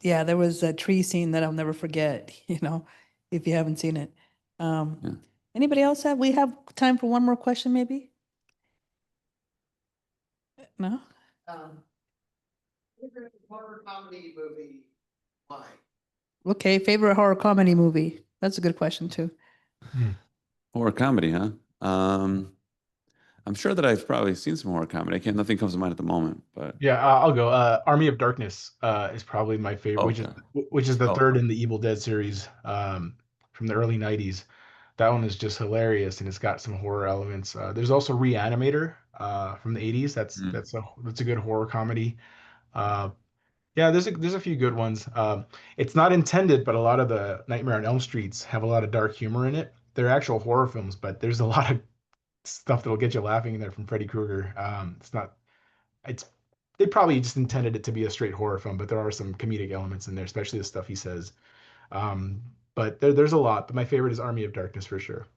Yeah, there was a tree scene that I'll never forget, you know, if you haven't seen it. Yeah. Anybody else we have time for one more question, maybe? No? Favorite horror comedy movie? Why? Okay, favorite horror comedy movie. That's a good question too. Horror comedy, huh? I'm sure that I've probably seen some horror comedy. Nothing comes to mind at the moment, but Yeah, I'll go. Army of Darkness is probably my favorite, Okay. which is the Oh. third in the Evil Dead series from the early 90s. That one is just hilarious, and it's got some horror elements. There's also Reanimator from the 80s. That's Mm. that's a good horror comedy. Uh, yeah, there's a few good ones. It's not intended, but a lot of the Nightmare on Elm Streets have a lot of dark humor in it. They're actual horror films, but there's a lot of stuff that'll get you laughing in there from Freddy Krueger. It's they probably just intended it to be a straight horror film, but there are some comedic elements in there, especially the stuff he says. But there's a lot, but my favorite is Army of Darkness for sure.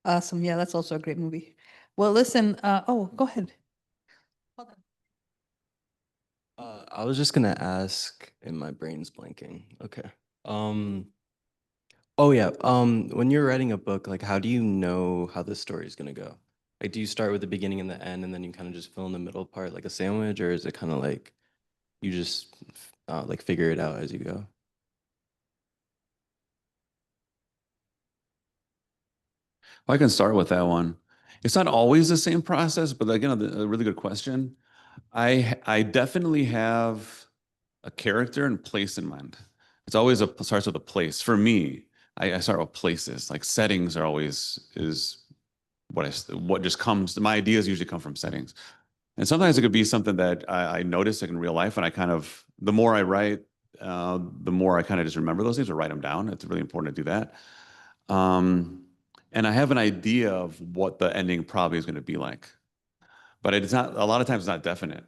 Awesome. Yeah, that's also a great movie. Well, listen, go ahead. Hold on. I was just gonna ask, and my brain's blanking. Okay. Oh yeah. When you're writing a book, like, how do you know how the story is gonna go? Like, do you start with the beginning and the end, and then you kind of just fill in the middle part like a sandwich, or is it kind of like you just like figure it out as you go? Well, I can start with that one. It's not always the same process, but again, a really good question. I definitely have a character and place in mind. It's always starts with a place for me. I start with places. Like settings are always is what just comes. My ideas usually come from settings, and sometimes it could be something that I notice like in real life, and I kind of the more I write, the more I kind of just remember those things or write them down. It's really important to do that. And I have an idea of what the ending probably is going to be like, but it's not. A lot of times, it's not definite.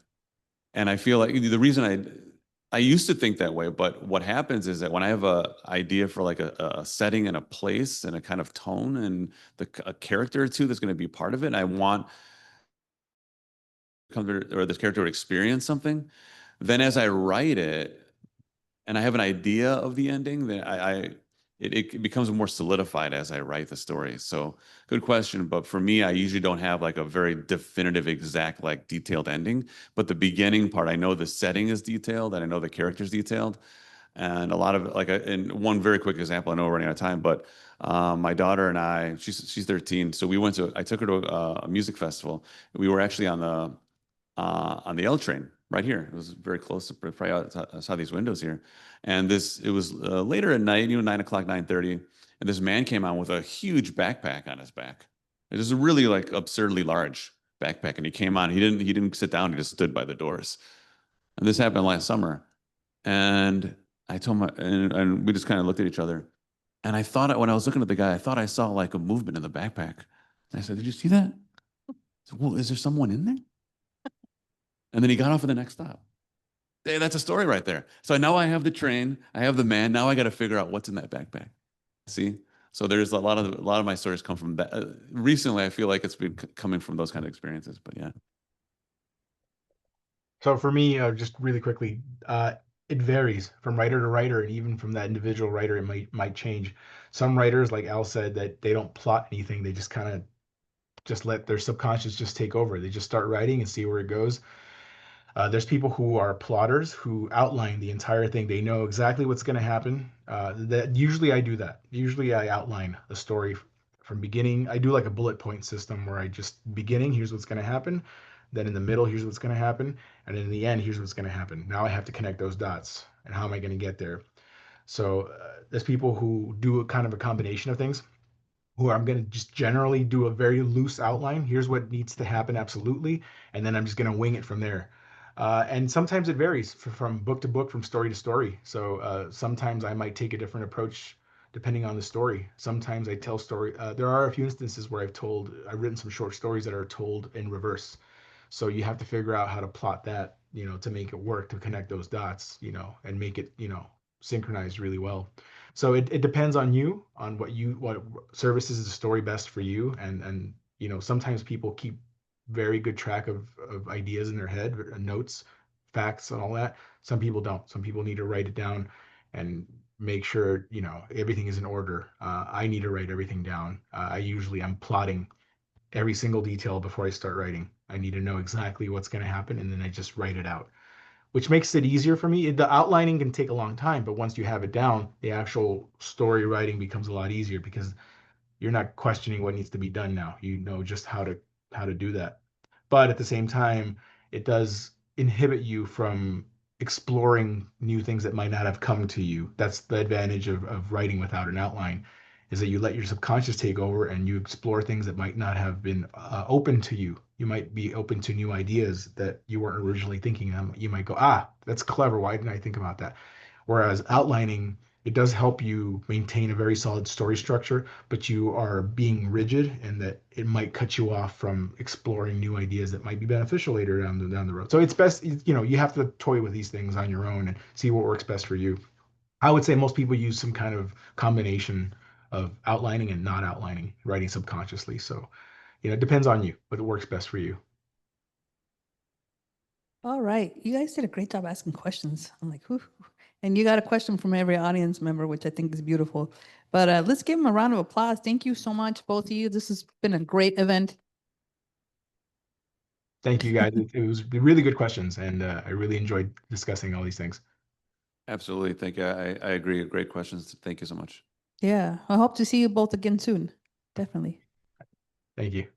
And I feel like the reason I used to think that way, but what happens is that when I have a idea for like a setting and a place and a kind of tone and a character or two that's going to be part of it, and I want or this character to experience something, then as I write it and I have an idea of the ending, then it becomes more solidified as I write the story. So good question. But for me, I usually don't have like a very definitive, exact, like detailed ending. But the beginning part, I know the setting is detailed and I know the character's detailed. And a lot of like, and one very quick example, I know we're running out of time, but my daughter and I, she's 13. So I took her to a music festival. We were actually on the L train right here. It was very close to probably I saw these windows here. And it was later at night, 9 o'clock, 9:30. And this man came on with a huge backpack on his back. It was a really like absurdly large backpack. And he came on, he didn't sit down. He just stood by the doors. And this happened last summer. And I told him, and we just kind of looked at each other. And I thought, when I was looking at the guy, I thought I saw like a movement in the backpack. And I said, "Did you see that?" I said, "Well, is there someone in there?" And then he got off at the next stop. Hey, that's a story right there. So now I have the train, I have the man. Now I got to figure out what's in that backpack. See? So there's a lot of my stories come from that. Recently, I feel like it's been coming from those kind of experiences. But yeah. So for me, just really quickly, it varies from writer to writer, and even from that individual writer, it might change. Some writers, like Al said, that they don't plot anything; they just kind of just let their subconscious just take over. They just start writing and see where it goes. There's people who are plotters who outline the entire thing. They know exactly what's going to happen. That usually I do that. Usually I outline the story from beginning. I do like a bullet point system where I just beginning, here's what's going to happen. Then in the middle, here's what's going to happen. And in the end, here's what's going to happen. Now I have to connect those dots. And how am I going to get there? So there's people who do a kind of a combination of things who I'm going to just generally do a very loose outline. Here's what needs to happen absolutely. And then I'm just going to wing it from there. And sometimes it varies from book to book, from story to story. So sometimes I might take a different approach depending on the story. Sometimes I tell story. There are a few instances where I've written some short stories that are told in reverse. So you have to figure out how to plot that, to make it work, to connect those dots, and make it, synchronized really well. So it depends on you, on what services the story best for you. And sometimes people keep very good track of ideas in their head, notes, facts, and all that. Some people don't. Some people need to write it down and make sure everything is in order. I need to write everything down. I'm plotting every single detail before I start writing. I need to know exactly what's going to happen, and then I just write it out, which makes it easier for me. The outlining can take a long time, but once you have it down, the actual story writing becomes a lot easier because you're not questioning what needs to be done now. You know just how to do that. But at the same time, it does inhibit you from exploring new things that might not have come to you. That's the advantage of writing without an outline, is that you let your subconscious take over and you explore things that might not have been open to you. You might be open to new ideas that you weren't originally thinking. You might go, that's clever. Why didn't I think about that? Whereas outlining, it does help you maintain a very solid story structure, but you are being rigid, and that it might cut you off from exploring new ideas that might be beneficial later down the road. So it's best, you have to toy with these things on your own and see what works best for you. I would say most people use some kind of combination of outlining and not outlining, writing subconsciously. So, it depends on you, but it works best for you. All right. You guys did a great job asking questions. I'm like, whew. And you got a question from every audience member, which I think is beautiful. But let's give them a round of applause. Thank you so much, both of you. This has been a great event. Thank you, guys. It was really good questions, and I really enjoyed discussing all these things. Absolutely. Thank you. I agree. Great questions. Thank you so much. Yeah. I hope to see you both again soon. Definitely. Thank you.